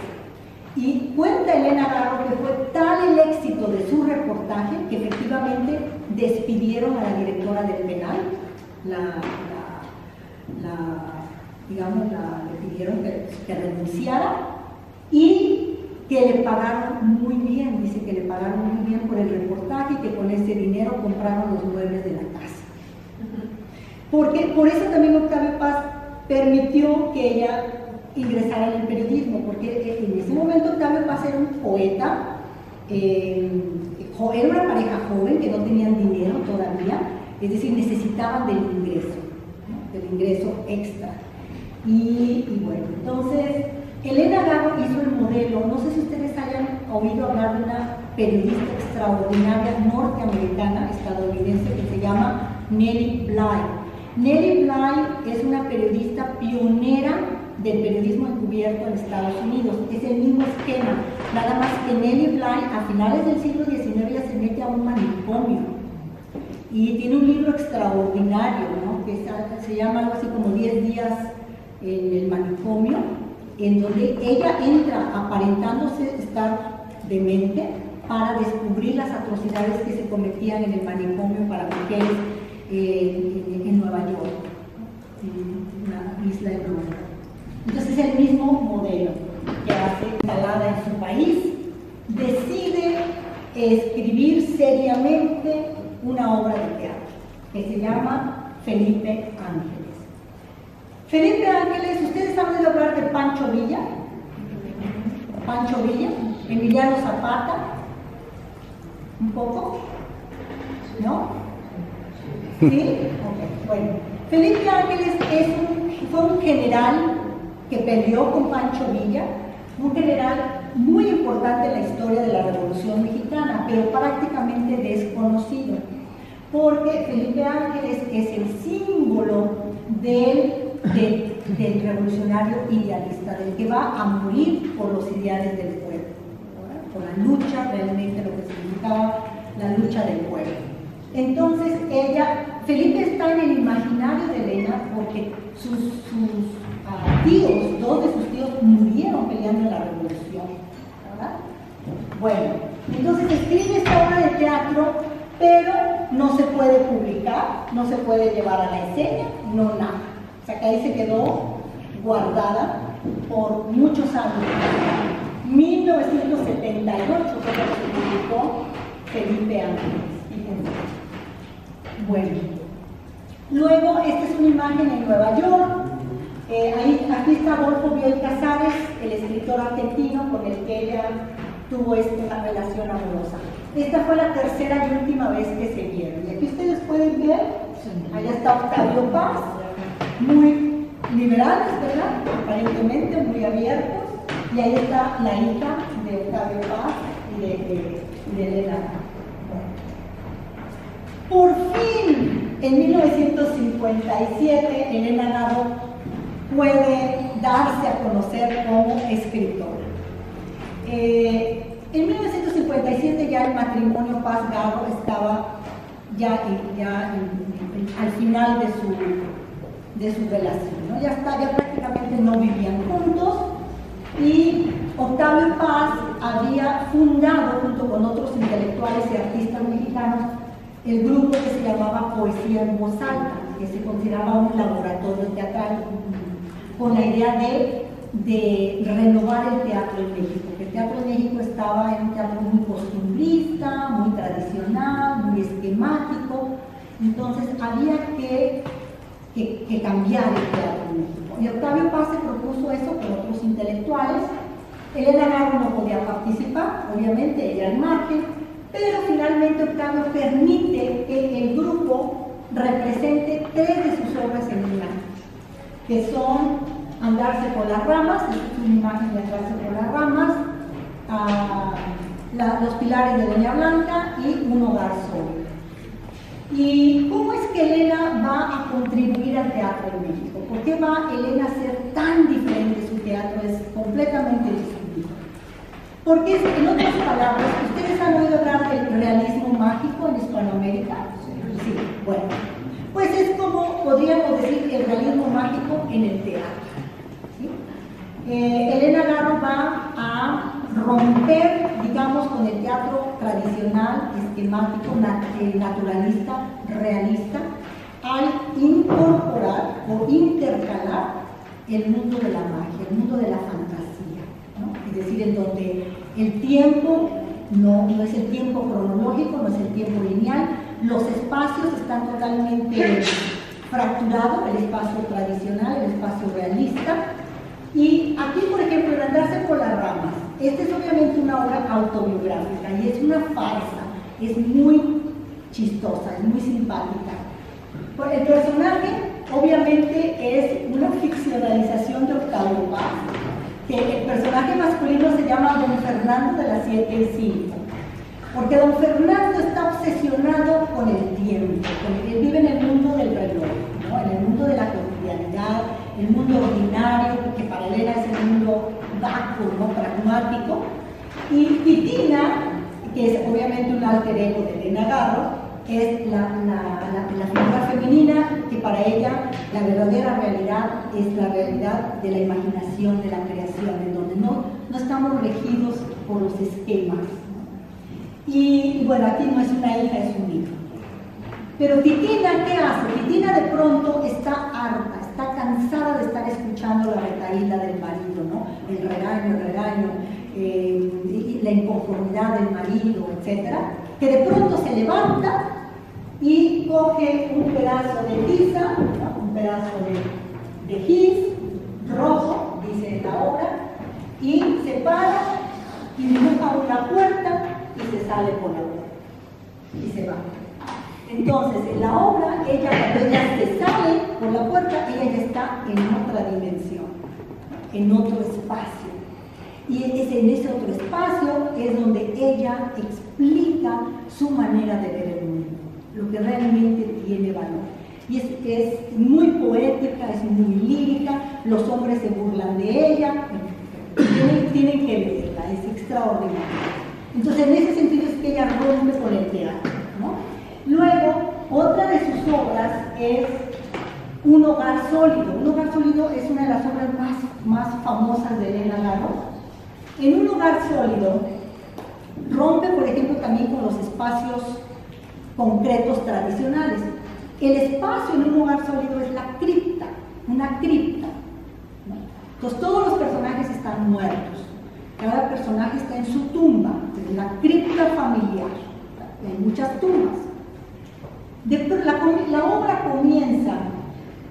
Speaker 1: Y cuenta Elena Garro que fue tal el éxito de su reportaje que efectivamente despidieron a la directora del penal, le pidieron que renunciara, y que le pagaron muy bien, dice que le pagaron muy bien por el reportaje, y que con ese dinero compraron los muebles de la casa. Porque por eso también Octavio Paz permitió que ella ingresara en el periodismo, porque en ese momento Octavio Paz era un poeta, era una pareja joven que no tenían dinero todavía, es decir, necesitaban del ingreso extra. Y bueno, entonces Elena Garro hizo el modelo. No sé si ustedes hayan oído hablar de una periodista extraordinaria norteamericana, estadounidense, que se llama Nellie Bly. Nellie Bly es una periodista pionera del periodismo encubierto en Estados Unidos. Es el mismo esquema, nada más que Nellie Bly a finales del siglo XIX ya se mete a un manicomio y tiene un libro extraordinario, ¿no? Que se llama algo así como 10 días en el manicomio, en donde ella entra aparentándose estar demente para descubrir las atrocidades que se cometían en el manicomio para mujeres en Nueva York, en una isla de Nueva York. Entonces el mismo modelo que hace instalada en su país, decide escribir seriamente una obra de teatro que se llama Felipe Ángeles. Felipe Ángeles, ¿ustedes han oído hablar de Pancho Villa? Pancho Villa, Emiliano Zapata, un poco, ¿no? ¿Sí? Okay. Bueno, Felipe Ángeles fue un general que peleó con Pancho Villa, un general muy importante en la historia de la Revolución Mexicana, pero prácticamente desconocido, porque Felipe Ángeles es el símbolo del revolucionario idealista, del que va a morir por los ideales del pueblo, ¿verdad? Por la lucha, realmente lo que significaba la lucha del pueblo. Entonces Felipe está en el imaginario de Elena porque sus tíos, 2 de sus tíos murieron peleando en la revolución, ¿verdad? Bueno, entonces escribe esta obra de teatro, pero no se puede publicar, no se puede llevar a la escena, no nada. O sea que ahí se quedó guardada por muchos años. 1978 fue cuando se publicó Felipe Ángeles. Fíjense. Bueno, luego esta es una imagen en Nueva York. Aquí está Adolfo Bioy Casares, el escritor argentino con el que ella tuvo esta relación amorosa. Esta fue la tercera y última vez que se vieron. Y aquí ustedes pueden ver, allá está Octavio Paz, muy liberales, ¿verdad? Aparentemente muy abiertos. Y ahí está la hija de Octavio Paz y de Elena. Por fin, en 1957, Elena Garro puede darse a conocer como escritora. En 1957 ya el matrimonio Paz-Garro estaba ya al final de su relación, ¿no? Ya prácticamente no vivían juntos, y Octavio Paz había fundado junto con otros intelectuales y artistas mexicanos el grupo que se llamaba Poesía en Voz Alta, que se consideraba un laboratorio teatral con la idea de renovar el teatro en México, porque el teatro en México estaba en un teatro muy costumbrista, muy tradicional, muy esquemático. Entonces había que cambiar el teatro en México. Y Octavio Paz se propuso eso con otros intelectuales. Elena Garro no podía participar, obviamente, ella al margen, pero finalmente Octavio permite que el grupo represente 3 de sus obras en un año, que son Andarse por las ramas, esta es una imagen de Andarse por las ramas, Los pilares de Doña Blanca y Un hogar sólido. ¿Y cómo es que Elena va a contribuir al teatro en México? ¿Por qué va Elena a ser tan diferente? Su teatro es completamente distinto. Porque, en otras palabras, ¿ustedes han oído hablar del realismo mágico en Hispanoamérica? Sí, bueno. Pues es como, podríamos decir, el realismo mágico en el teatro. ¿Sí? Elena Garro va a romper, digamos, con el teatro tradicional, esquemático, naturalista, realista, al incorporar o intercalar el mundo de la magia, el mundo de la fantasía, ¿no? Es decir, en donde el tiempo no es el tiempo cronológico, no es el tiempo lineal, los espacios están totalmente fracturados, el espacio tradicional, el espacio realista. Y aquí, por ejemplo, en Andarse por las ramas, esta es obviamente una obra autobiográfica y es una farsa, es muy chistosa, es muy simpática. El personaje, obviamente, es una ficcionalización de Octavio Paz, que el personaje masculino se llama Don Fernando de las 7 y 5, porque Don Fernando está obsesionado con el tiempo, él vive en el mundo del reloj, ¿no? En el mundo de la cotidianidad, el mundo ordinario, que para Elena es el mundo vacuo, ¿no? Pragmático. Y Titina, que es obviamente un alter ego de Elena Garro, es la figura femenina, que para ella la verdadera realidad es la realidad de la imaginación, de la creación, en donde no estamos regidos por los esquemas, ¿no? Y bueno, aquí no es una hija, es un hijo. Pero Titina, ¿qué hace? Titina de pronto está harta, está cansada de estar escuchando la retaíla del marido, ¿no? El regaño, la inconformidad del marido, etc. Que de pronto se levanta y coge un pedazo de tiza, ¿no? Un pedazo de gis rojo, dice la obra, y se para y dibuja una puerta y se sale por la puerta y se va. Entonces, en la obra, cuando ella se sale por la puerta, ella ya está en otra dimensión, en otro espacio. Y es en ese otro espacio es donde ella explica su manera de ver el mundo, lo que realmente tiene valor. Y es muy poética, es muy lírica, los hombres se burlan de ella, tienen que verla, es extraordinaria. Entonces, en ese sentido es que ella rompe con el teatro, ¿no? Luego, otra de sus obras es Un hogar sólido. Un hogar sólido es una de las obras más famosas de Elena Garro. En Un hogar sólido rompe, por ejemplo, también con los espacios concretos tradicionales. El espacio en Un hogar sólido es la cripta, una cripta, ¿no? Entonces todos los personajes están muertos. Cada personaje está en su tumba, en la cripta familiar. Hay muchas tumbas. La obra comienza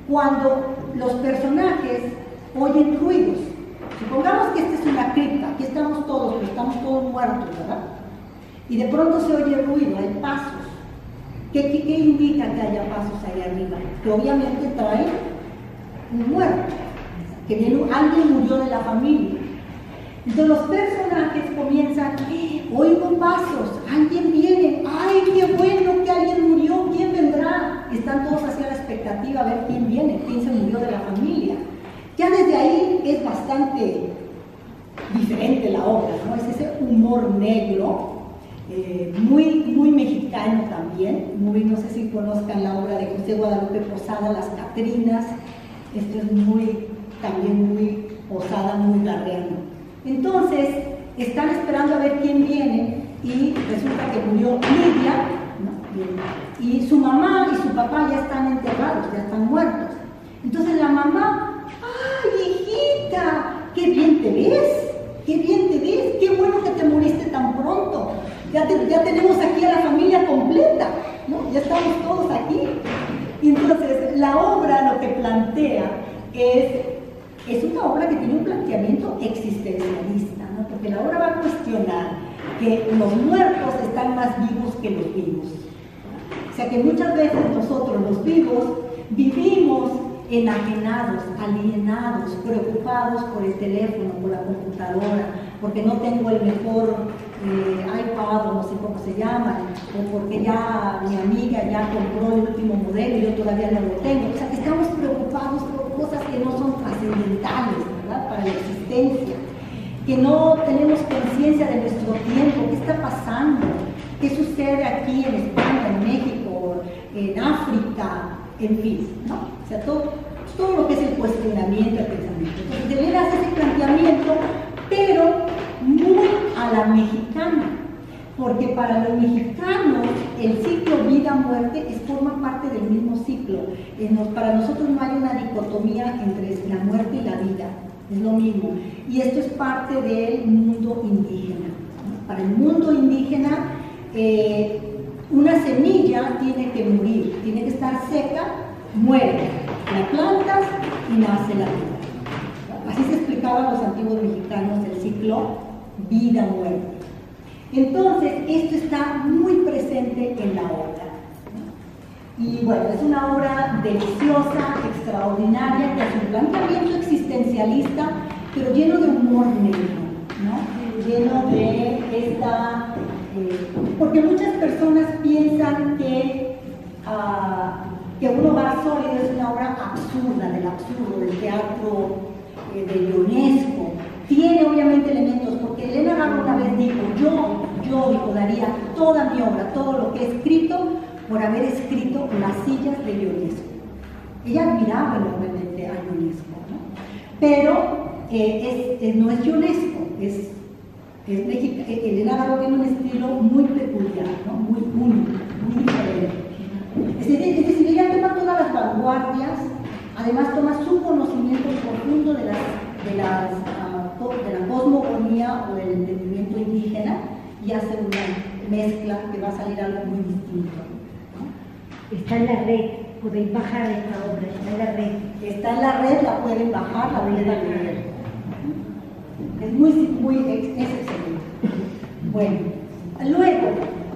Speaker 1: cuando los personajes oyen ruidos. Supongamos que esta es una cripta, aquí estamos todos, pero estamos todos muertos, ¿verdad? Y de pronto se oye ruido, hay pasos. ¿Qué indica que haya pasos ahí arriba? Que obviamente traen un muerto, que alguien murió de la familia. Entonces los personajes comienzan, oigo pasos, alguien viene, ay, qué bueno que alguien murió, ¿quién vendrá? Están todos hacia la expectativa a ver quién viene, quién se murió de la familia. Ya desde ahí es bastante diferente la obra, ¿no? Es ese humor negro, muy mexicano también, no sé si conozcan la obra de José Guadalupe Posada, Las Catrinas. Esto es también muy Posada, muy larreano. Entonces, están esperando a ver quién viene y resulta que murió Lidia, ¿no? Y su mamá y su papá ya están enterrados, ya están muertos. Entonces la mamá, ¡ay, hijita! ¡Qué bien te ves! ¡Qué bien te ves! ¡Qué bueno que te moriste tan pronto! Ya tenemos aquí a la familia completa, ¿no? Ya estamos todos aquí. Y entonces la obra lo que plantea es una obra que tiene un planteamiento existencialista, ¿no? Porque la obra va a cuestionar que los muertos están más vivos que los vivos. O sea que muchas veces nosotros los vivos vivimos enajenados, alienados, preocupados por el teléfono, por la computadora, porque no tengo el mejor iPad o no sé cómo se llama, o porque ya mi amiga ya compró el último modelo y yo todavía no lo tengo. O sea que estamos preocupados por cosas que no son trascendentales, ¿verdad?, para la existencia, que no tenemos conciencia de nuestro tiempo, qué está pasando, qué sucede aquí en España, en México, en África, en fin, ¿no? O sea, todo lo que es el cuestionamiento del pensamiento. Entonces, Elena hace ese planteamiento, pero muy a la mexicana, porque para los mexicanos el ciclo vida-muerte forma parte del mismo ciclo. Para nosotros no hay una dicotomía entre la muerte y la vida, es lo mismo. Y esto es parte del mundo indígena, ¿no? Para el mundo indígena, una semilla tiene que morir, tiene que estar seca, muere, la plantas y nace la vida. Así se explicaban los antiguos mexicanos el ciclo vida-muerte. Entonces, esto está muy presente en la obra, ¿no? Y bueno, es una obra deliciosa, extraordinaria, que hace un planteamiento existencialista, pero lleno de humor negro, ¿no? Lleno de esta... porque muchas personas piensan que Uno va sólido es una obra absurda, del absurdo, del teatro de Ionesco. Tiene obviamente elementos, porque Elena Garro una vez dijo, yo daría toda mi obra, todo lo que he escrito, por haber escrito Las sillas de Ionesco. Ella admiraba enormemente a Ionesco, ¿no? Pero no es Ionesco, es mexicana. Elena Garro tiene un estilo muy peculiar, ¿no? Muy único, muy diferente. Es decir, ella toma todas las vanguardias, además toma su conocimiento profundo de la cosmogonía o del entendimiento indígena y hace una mezcla que va a salir algo muy distinto, ¿no?
Speaker 4: Está en la red, podéis bajar esta obra, está en la red.
Speaker 1: Está en la red, la pueden bajar, la pueden leer. Es excelente. Bueno, luego,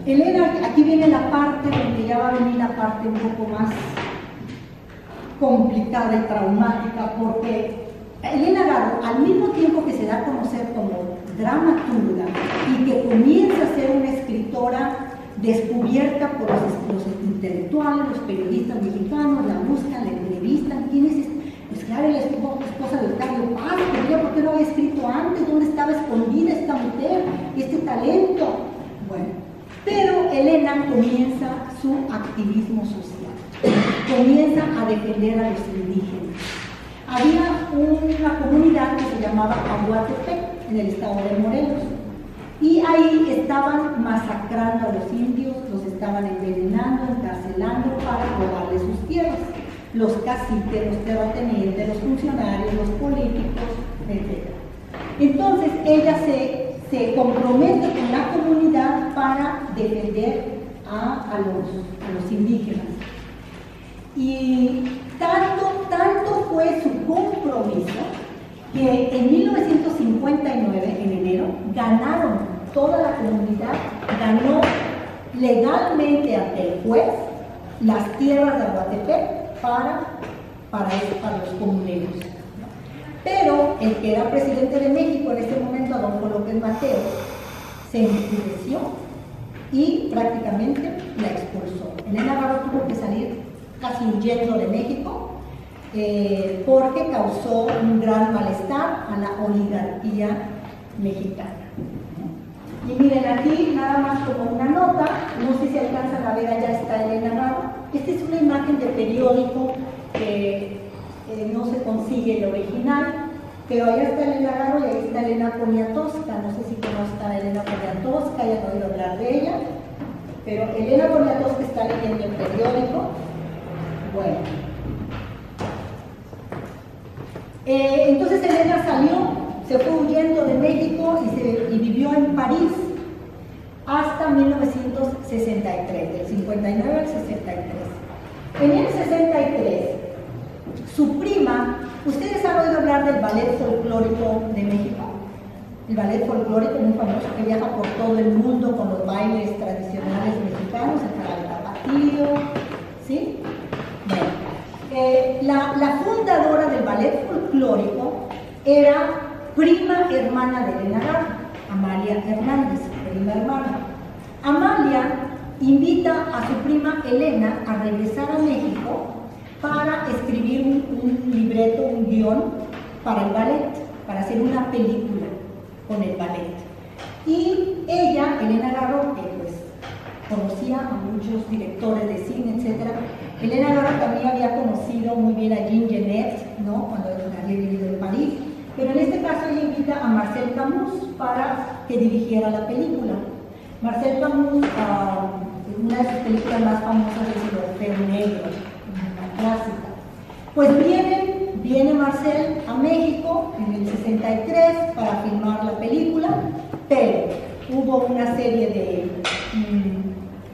Speaker 1: Elena, aquí viene la parte donde ya va a venir la parte un poco más complicada y traumática, porque Elena Garro, al mismo tiempo que se da a conocer como dramaturga y que comienza a ser una escritora descubierta por los intelectuales, los periodistas mexicanos, la buscan, la entrevistan, ¿quién es este? Pues claro, la esposa de Octavio Paz, pero ¿por qué no había escrito antes? ¿Dónde estaba escondida esta mujer, este talento? Bueno, pero Elena comienza su activismo social, comienza a defender a los indígenas. Había una comunidad que se llamaba Aguatepec, en el estado de Morelos, y ahí estaban masacrando a los indios, los estaban envenenando, encarcelando para robarles sus tierras. Los caciques, los terratenientes, los funcionarios, los políticos, etc. Entonces ella se compromete con la comunidad para defender a los indígenas. Y tanto fue su compromiso que en 1959, en enero, ganaron, toda la comunidad ganó legalmente ante el juez las tierras de Aguatepec para para los comuneros. Pero el que era presidente de México en este momento, Adolfo López Mateos, se enfureció y prácticamente la expulsó. Elena Garro tuvo que salir casi huyendo de México porque causó un gran malestar a la oligarquía mexicana. Y miren aquí, nada más como una nota, no sé si alcanzan a ver, allá está Elena Garro. Esta es una imagen de periódico que no se consigue el original, pero allá está Elena Garro y ahí está Elena Poniatowska. No sé si conozcan a Elena Poniatowska, ya no he oído hablar de ella, pero Elena Poniatowska está leyendo el periódico. Bueno, entonces Elena salió, se fue huyendo de México y vivió en París hasta 1963, del 59 al 63. En el 63, su prima, ¿ustedes han oído hablar del ballet folclórico de México? El ballet folclórico muy famoso que viaja por todo el mundo con los bailes tradicionales mexicanos, el jarabe tapatío, ¿sí? Bueno, la fundadora del ballet folclórico era prima hermana de Elena Garro, Amalia Hernández, prima hermana. Amalia invita a su prima Elena a regresar a México para escribir un libreto, un guión para el ballet, para hacer una película con el ballet. Y ella, Elena Garro, que pues conocía a muchos directores de cine, etc. Elena Garro también había conocido muy bien a Jean Genet, ¿no?, cuando había vivido en París, pero en este caso ella invita a Marcel Camus para que dirigiera la película. Marcel Camus, una de sus películas más famosas es El Orfeo Negro, una clásica. Pues viene Marcel a México en el 63 para filmar la película, pero hubo una serie de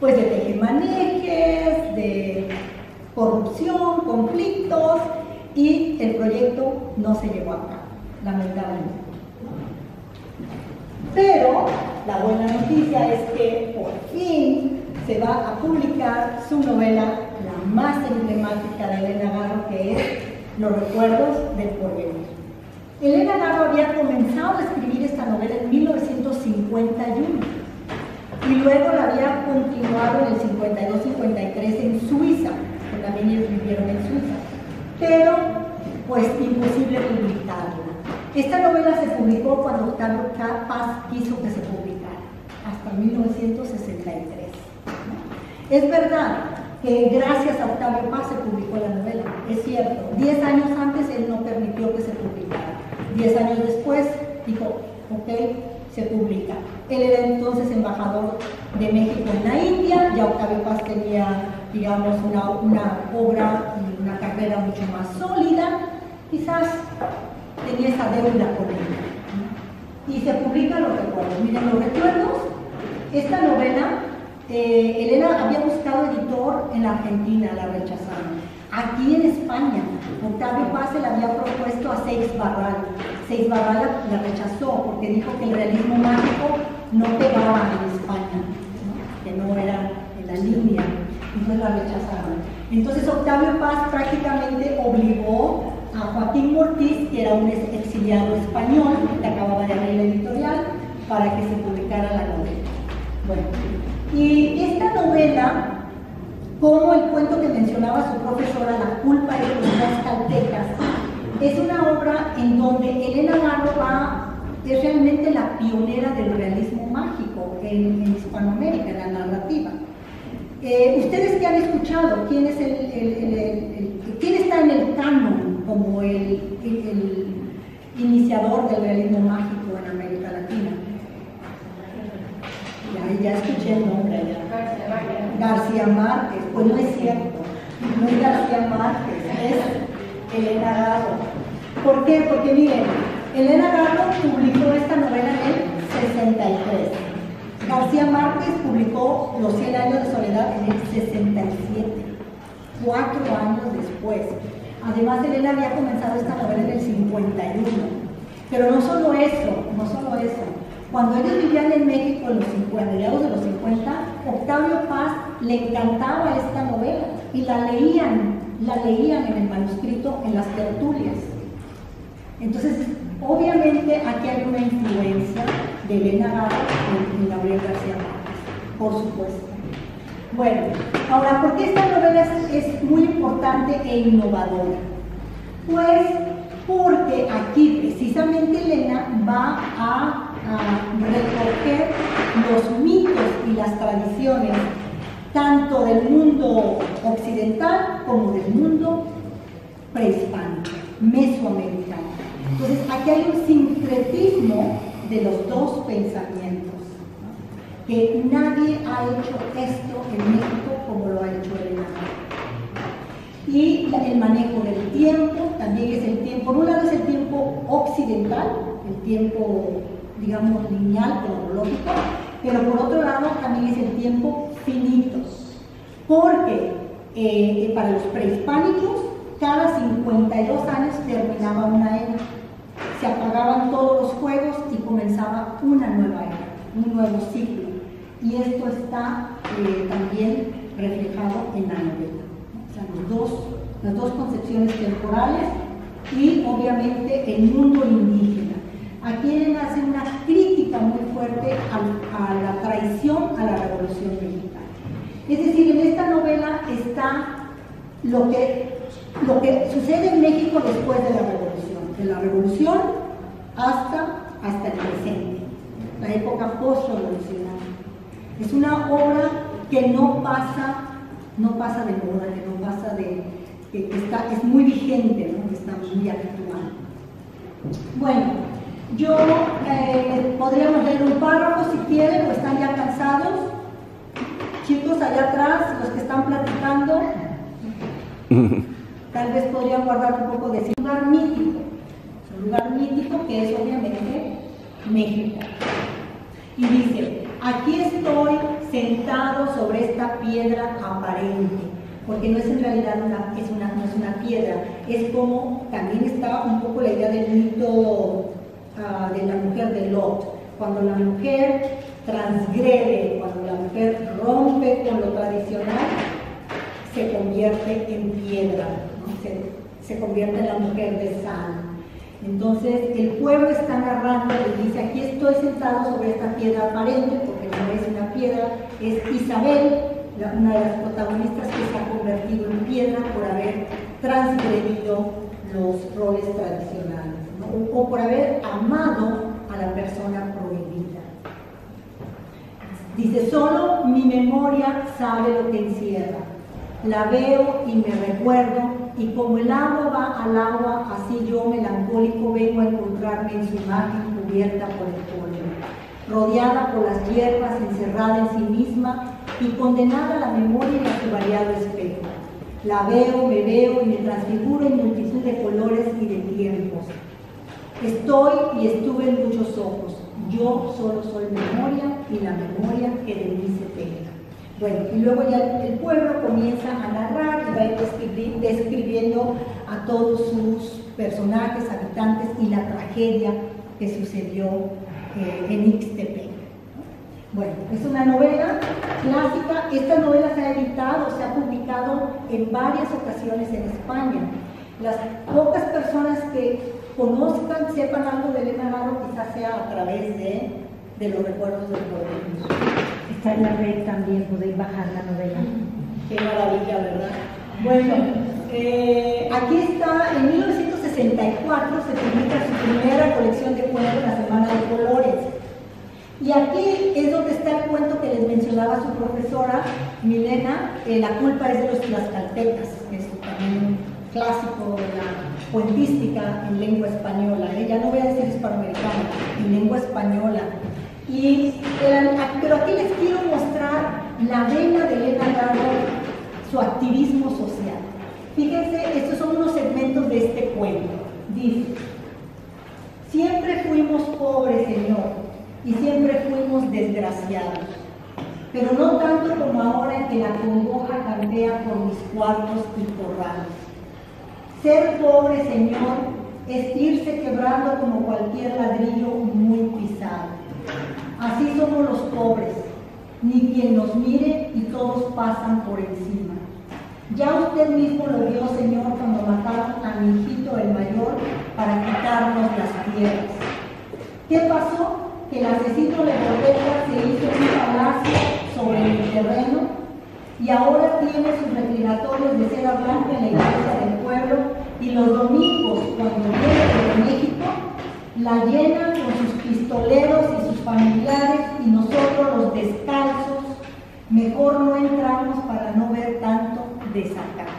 Speaker 1: pues de tejemanejes, de corrupción, conflictos, y el proyecto no se llevó a cabo, lamentablemente. Pero la buena noticia es que por fin se va a publicar su novela, la más emblemática de Elena Garro, que es Los recuerdos del porvenir. Elena Garro había comenzado a escribir esta novela en 1951 y luego la había continuado en el 52-53 en Suiza, que también ellos vivieron en Suiza, pero pues imposible publicarla. Esta novela se publicó cuando Octavio Paz quiso que se publicara, hasta 1963. Es verdad que gracias a Octavio Paz se publicó la novela, es cierto. 10 años antes él no permitió que se publicara. 10 años después dijo, ok, se publica. Él era entonces embajador de México en la India, ya Octavio Paz tenía, digamos, una obra y una carrera mucho más sólida, quizás tenía esa deuda con él. Y se publican Los recuerdos. Miren, Los recuerdos, esta novela, Elena había buscado editor en la Argentina, la rechazaron. Aquí en España, Octavio Paz se la había propuesto a Seix Barral. Seix Barral la rechazó porque dijo que el realismo mágico no pegaba en España, ¿no?, que no era en la línea, entonces la rechazaron. Entonces Octavio Paz prácticamente obligó a Joaquín Mortiz, que era un exiliado español que acababa de abrir la editorial, para que se publicara la novela. Bueno, y esta novela, como el cuento que mencionaba su profesora, La culpa de los dos caltecas, es una obra en donde Elena Garro es realmente la pionera del realismo mágico en Hispanoamérica, en la narrativa. ¿Ustedes qué han escuchado? ¿Quién es quién está en el canon como el iniciador del realismo mágico en América Latina? Ya escuché el nombre allá. García Márquez. Pues no es cierto, no es García Márquez, es Elena Garro. ¿Por qué? Porque miren, Elena Garro publicó esta novela en el 63. García Márquez publicó Los 100 años de soledad en el 67, 4 años después. Además, Elena había comenzado esta novela en el 51. Pero no solo eso, no solo eso. Cuando ellos vivían en México en los 50, mediados de los 50, Octavio Paz le encantaba esta novela y la leían la leían en el manuscrito en las tertulias. Entonces, obviamente aquí hay una influencia de Elena Garro en Gabriel García Márquez, por supuesto. Bueno, ahora, ¿por qué esta novela es muy importante e innovadora? Pues porque aquí precisamente Elena va a recoger los mitos y las tradiciones tanto del mundo occidental como del mundo prehispánico, mesoamericano. Entonces, aquí hay un sincretismo de los dos pensamientos, ¿no? Que nadie ha hecho esto en México como lo ha hecho Elena. Y el manejo del tiempo, también es el tiempo, por un lado es el tiempo occidental, el tiempo, digamos, lineal, cronológico, pero por otro lado también es el tiempo finito, porque para los prehispánicos, cada 52 años terminaba una era, se apagaban todos los juegos y comenzaba una nueva era, un nuevo ciclo, y esto está también reflejado en la novela. O sea, las dos concepciones temporales y obviamente el mundo indígena. Aquí Elena hace una crítica muy fuerte a la traición a la Revolución Mexicana. Es decir, en esta novela está lo que sucede en México después de la Revolución hasta el presente, la época post-revolucionaria. Es una obra que no pasa de moda, que no pasa que es muy vigente, ¿no? Que está muy actual. Bueno, yo podríamos leer un párrafo si quieren, o están ya cansados. Chicos, allá atrás, los que están platicando, tal vez podrían guardar un poco de lugar mítico. Es un lugar mítico que es obviamente México. Y dice: aquí estoy sentado sobre esta piedra aparente, porque no es en realidad no es una piedra, es como, también está un poco la idea del mito de la mujer de Lot, cuando la mujer transgrede, cuando la mujer rompe con lo tradicional, se convierte en piedra, ¿no? Se convierte en la mujer de sal. Entonces el pueblo está narrando y dice: aquí estoy sentado sobre esta piedra aparente, porque no es una piedra, es Isabel, una de las protagonistas, que se ha convertido en piedra por haber transgredido los roles tradicionales, ¿no? O por haber amado a la persona prohibida. Dice: solo mi memoria sabe lo que encierra. La veo y me recuerdo, y como el agua va al agua, así yo, melancólico, vengo a encontrarme en su imagen cubierta por el polvo, rodeada por las hierbas, encerrada en sí misma y condenada a la memoria y a su variado espejo. La veo, me veo y me transfiguro en multitud de colores y de tiempos. Estoy y estuve en muchos ojos. Yo solo soy memoria y la memoria que de mí se pega. Bueno, y luego ya el pueblo comienza a narrar y va a ir describiendo a todos sus personajes, habitantes y la tragedia que sucedió en Ixtepec. Bueno, es una novela clásica. Esta novela se ha editado, se ha publicado en varias ocasiones en España. Las pocas personas que conozcan, sepan algo de Elena Garro, quizás sea a través de los recuerdos del pueblo.
Speaker 4: Está en la red también, podéis bajar la novela.
Speaker 1: Qué maravilla, ¿verdad? Bueno, aquí está, en 1964 se publica su primera colección de cuentos, La Semana de Colores. Y aquí es donde está el cuento que les mencionaba su profesora Milena, La culpa es de los tlaxcaltecas, que es también un clásico de la cuentística en lengua española. Ya no voy a decir hispanoamericana, en lengua española. Pero aquí les quiero mostrar la vena de Elena Garro, su activismo social. Fíjense, estos son unos segmentos de este cuento. Dice: siempre fuimos pobres, Señor, y siempre fuimos desgraciados, pero no tanto como ahora en que la congoja campea por mis cuartos y corrales. Ser pobre, Señor, es irse quebrando como cualquier ladrillo muy pisado. Así somos los pobres, ni quien nos mire y todos pasan por encima. Ya usted mismo lo vio, Señor, cuando mataron a mi hijito el mayor para quitarnos las tierras. ¿Qué pasó? Que el asesino de Borrega se hizo un palacio sobre el terreno y ahora tiene sus reclinatorios de cera blanca en la iglesia del pueblo, y los domingos, cuando viene de México, la llenan con sus pistoleros y sus familiares, y nosotros los descalzos mejor no entramos para no ver tanto desacato.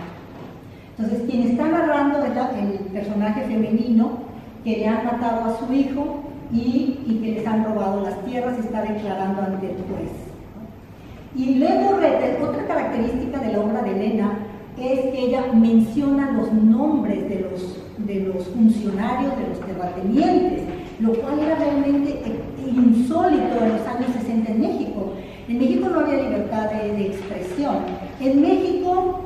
Speaker 1: Entonces, quien está narrando es el personaje femenino que le han matado a su hijo y que les han robado las tierras, y está declarando ante el juez. Y Legorreta, otra característica de la obra de Elena es que ella menciona los nombres de los funcionarios, de los terratenientes, lo cual era realmente insólito en los años 60 en México. En México no había libertad de expresión. En México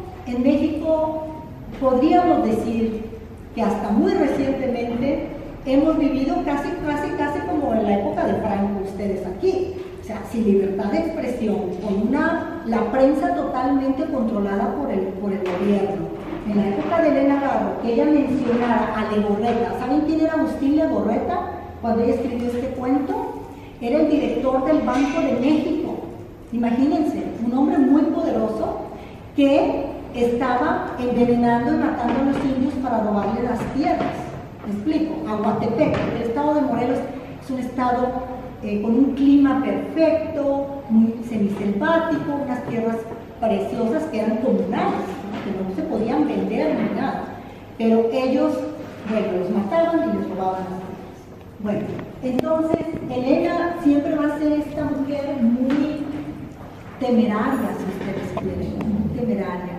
Speaker 1: podríamos decir que hasta muy recientemente hemos vivido casi como en la época de Franco, ustedes aquí. O sea, sin libertad de expresión, con la prensa totalmente controlada por el gobierno. En la época de Elena Garro, que ella mencionara a Legorreta, ¿saben quién era Agustín Legorreta cuando ella escribió este cuento? Era el director del Banco de México. Imagínense, un hombre muy poderoso que estaba envenenando y matando a los indios para robarle las tierras. Me explico, Aguatepec, el estado de Morelos, es un estado con un clima perfecto, muy semiselvático, unas tierras preciosas que eran comunales, que no se podían vender ni nada, pero ellos, bueno, los mataban y les robaban las tierras. Bueno, entonces Elena siempre va a ser esta mujer muy temeraria, si ustedes quieren, muy temeraria,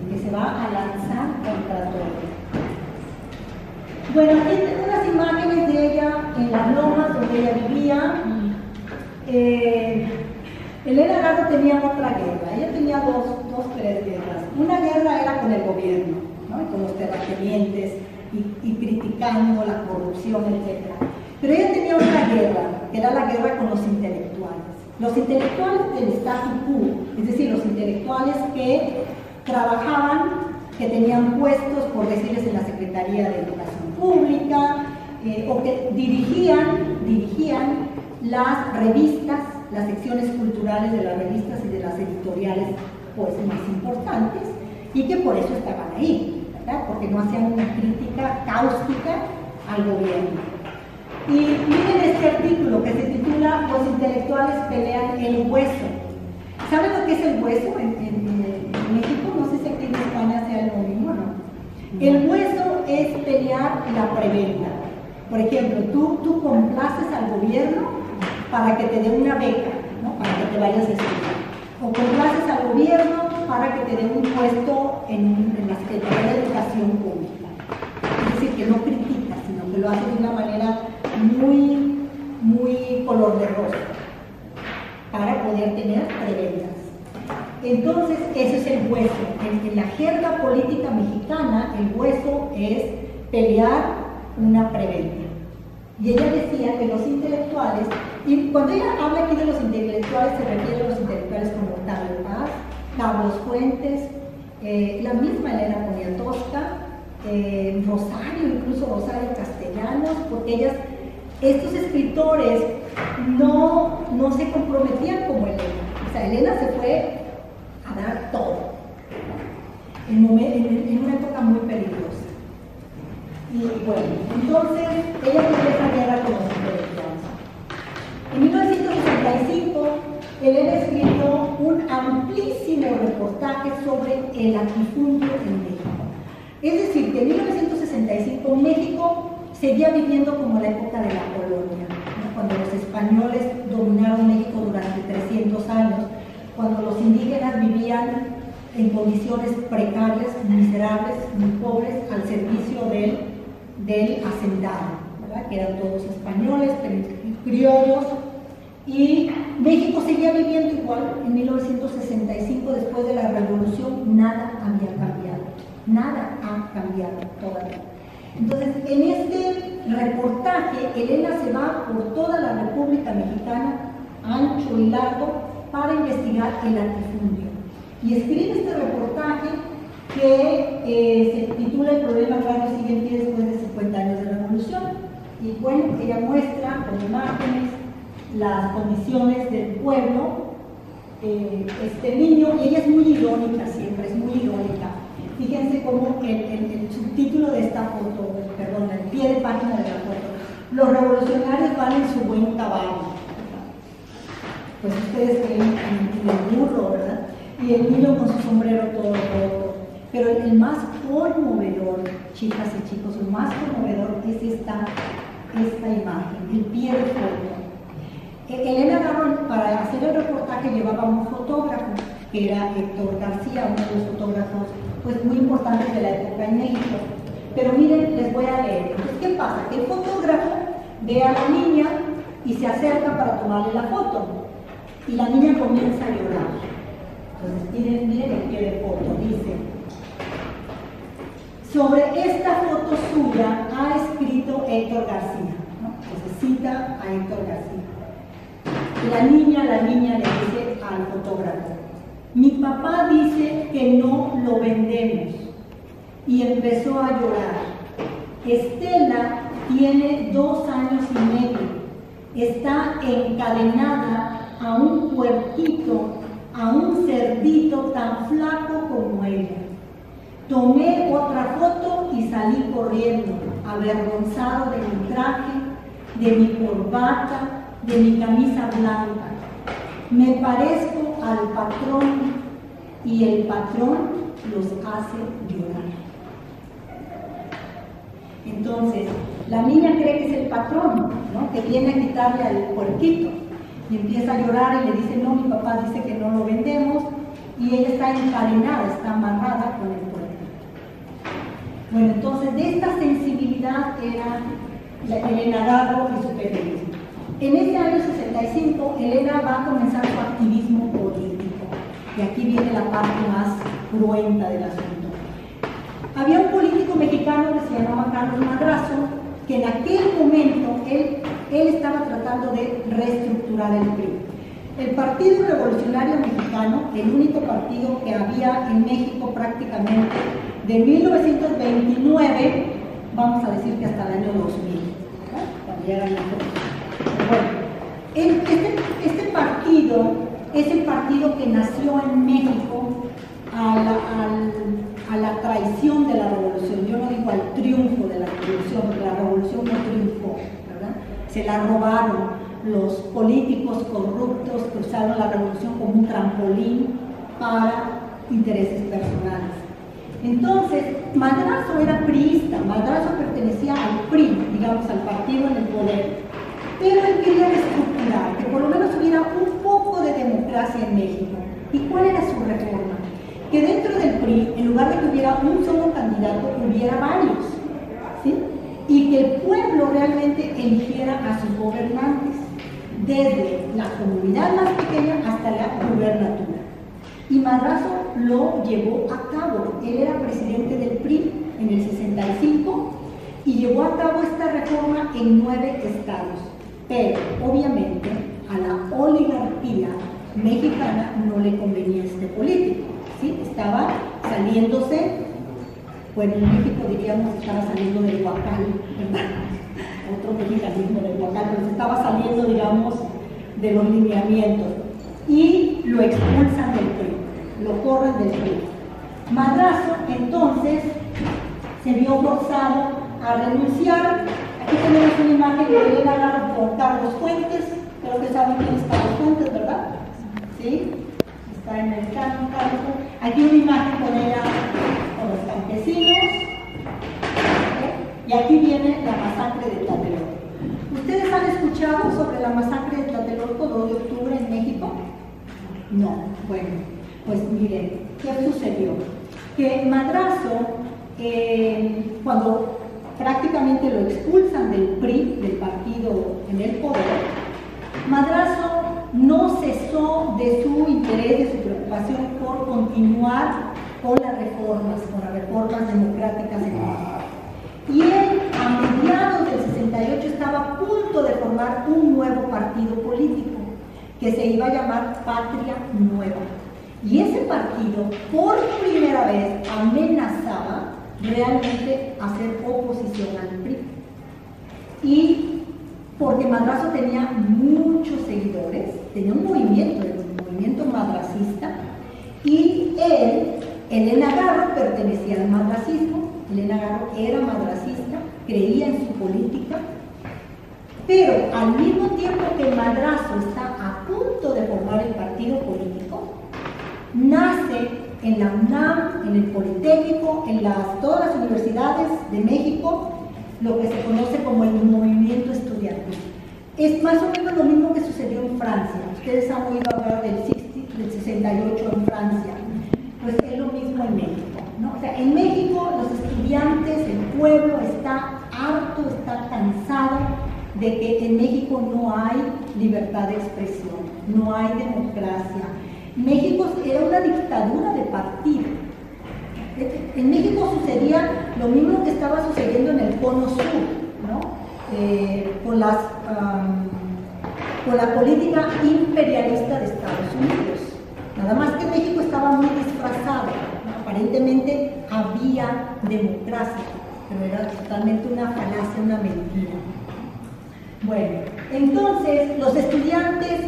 Speaker 1: que se va a lanzar contra todo. Bueno, aquí tengo unas imágenes de ella en las lomas donde ella vivía. Elena Garro tenía otra guerra, ella tenía tres guerras. Una guerra era con el gobierno, ¿no? Y con los terratenientes y criticando la corrupción, etc. Pero ella tenía otra guerra, que era la guerra con los intelectuales. Los intelectuales del statu quo, es decir, los intelectuales que trabajaban, que tenían puestos, por decirles, en la Secretaría de Educación Pública, o que dirigían las revistas, las secciones culturales de las revistas y de las editoriales pues, más importantes, y que por eso estaban ahí, ¿verdad? Porque no hacían una crítica cáustica al gobierno. Y miren este artículo que se titula "Los intelectuales pelean el hueso". ¿Saben lo que es el hueso en México? No sé si aquí en España sea lo mismo, ¿no? El hueso es pelear la preventa. Por ejemplo, tú complaces al gobierno para que te dé una beca, ¿no? Para que te vayas a estudiar. O complaces al gobierno para que te dé un puesto en la Secretaría de Educación Pública. Es decir, que no criticas, sino que lo haces de una manera muy color de rosa, para poder tener prebendas. Entonces, eso es el hueso. En la jerga política mexicana, el hueso es pelear una prebenda. Y ella decía que los intelectuales, y cuando ella habla aquí de los intelectuales, se refiere a los intelectuales como Octavio Paz, Carlos Fuentes, la misma Elena Poniatowska, incluso Rosario Castellanos, porque estos escritores no se comprometían como Elena. O sea, Elena se fue a dar todo, en una época muy peligrosa. Y bueno, entonces ella tuvo esa guerra con los intelectuales. En 1965, Elena escribió un amplísimo reportaje sobre el latifundio en México. Es decir, que en 1965 México seguía viviendo como la época de la colonia, ¿no? Cuando los españoles dominaron México durante 300 años, cuando los indígenas vivían en condiciones precarias, miserables, muy pobres, al servicio del hacendado, ¿verdad? Que eran todos españoles, criollos, y México seguía viviendo igual. En 1965, después de la Revolución, nada había cambiado, nada ha cambiado todavía. Entonces, en este reportaje, Elena se va por toda la República Mexicana, ancho y largo, para investigar el latifundio. Y escribe este reportaje que se titula El problema agrario sigue en pie después de 50 años de la revolución. Y bueno, ella muestra con imágenes las condiciones del pueblo, este niño, y ella es muy irónica siempre, es muy irónica. Fíjense cómo el subtítulo de esta foto, perdón, el pie de página de la foto: los revolucionarios van en su buen caballo. Pues ustedes ven el burro, ¿verdad? Y el niño con su sombrero todo roto. Pero el más conmovedor, chicas y chicos, el más conmovedor es esta imagen, el pie de foto. Elena Garro, para hacer el reportaje, llevaba un fotógrafo, que era Héctor García, uno de los fotógrafos pues, muy importantes de la época en México. Pero miren, les voy a leer. Entonces, ¿qué pasa? El fotógrafo ve a la niña y se acerca para tomarle la foto. Y la niña comienza a llorar. Entonces, miren el pie de foto. Dice: sobre esta foto suya ha escrito Héctor García, ¿no? Entonces cita a Héctor García. Y la niña le dice al fotógrafo: mi papá dice que no lo vendemos. Y empezó a llorar. Estela tiene 2 años y medio. Está encadenada a un puerquito, a un cerdito tan flaco como ella. Tomé otra foto y salí corriendo, avergonzado de mi traje, de mi corbata, de mi camisa blanca. Me parezco al patrón y el patrón los hace llorar. Entonces, la niña cree que es el patrón, ¿no? Que viene a quitarle al puerquito. Y empieza a llorar y le dice: no, mi papá dice que no lo vendemos. Y ella está encadenada, está amarrada con el puerquito. Bueno, entonces de esta sensibilidad era Elena Garro y su periodismo. En este año 65, Elena va a comenzar su activismo político. Y aquí viene la parte más cruenta del asunto. Había un político mexicano que se llamaba Carlos Madrazo, que en aquel momento él estaba tratando de reestructurar el PRI. El Partido Revolucionario Mexicano, el único partido que había en México prácticamente de 1929, vamos a decir que hasta el año 2000, ¿no? Cuando ya eran las cosas. Bueno, este partido es el partido que nació en México a la traición de la revolución. Yo no digo al triunfo de la revolución, porque la revolución no triunfó, ¿verdad? Se la robaron los políticos corruptos que usaron la revolución como un trampolín para intereses personales. Entonces, Madrazo era priista, Madrazo pertenecía al PRI, digamos, al partido en el poder, pero él quería reestructurar, que por lo menos hubiera un poco de democracia en México. ¿Y cuál era su reforma? Que dentro del PRI, en lugar de que hubiera un solo candidato, hubiera varios, ¿sí? Y que el pueblo realmente eligiera a sus gobernantes, desde la comunidad más pequeña hasta la gubernatura. Y Madrazo lo llevó a cabo. Él era presidente del PRI en el 65 y llevó a cabo esta reforma en 9 estados. Pero, obviamente, a la oligarquía mexicana no le convenía este político, ¿sí? Estaba saliéndose, bueno, en México diríamos estaba saliendo del huacal, ¿verdad? Otro mexicanismo del huacal, pero se estaba saliendo, digamos, de los lineamientos. Y lo expulsan del PRI, lo corren del PRI. Madrazo, entonces, se vio forzado a renunciar. Aquí tenemos una imagen de Elena Garro por Carlos Fuentes. Creo que saben quién es Carlos Fuentes, ¿verdad? ¿Sí? Está en el canon, Carlos Fuentes. Aquí una imagen con ella, con los campesinos. ¿Okay? Y aquí viene la masacre de Tlatelolco. ¿Ustedes han escuchado sobre la masacre de Tlatelolco 2 de octubre en México? No. Bueno, pues miren, ¿qué sucedió? Que Madrazo, cuando prácticamente lo expulsan del PRI, del partido en el poder, Madrazo no cesó de su interés, de su preocupación por continuar con las reformas democráticas en México. Y él, a mediados del 68, estaba a punto de formar un nuevo partido político que se iba a llamar Patria Nueva. Y ese partido, por primera vez, amenazaba realmente hacer oposición al PRI. Y porque Madrazo tenía muchos seguidores, tenía un movimiento, el movimiento madracista, y él, Elena Garro, pertenecía al madracismo. Elena Garro era madracista, creía en su política, pero al mismo tiempo que Madrazo está a punto de formar el partido político, nace en la UNAM, en el Politécnico, en todas las universidades de México, lo que se conoce como el movimiento estudiantil. Es más o menos lo mismo que sucedió en Francia. Ustedes han oído hablar del 68 en Francia. Pues es lo mismo en México, ¿no? O sea, en México los estudiantes, el pueblo está harto, está cansado de que en México no hay libertad de expresión, no hay democracia. México era una dictadura de partido. En México sucedía lo mismo que estaba sucediendo en el Cono Sur, ¿no? Con la política imperialista de Estados Unidos. Nada más que México estaba muy disfrazado, ¿no? Aparentemente había democracia, pero era totalmente una falacia, una mentira. Bueno, entonces los estudiantes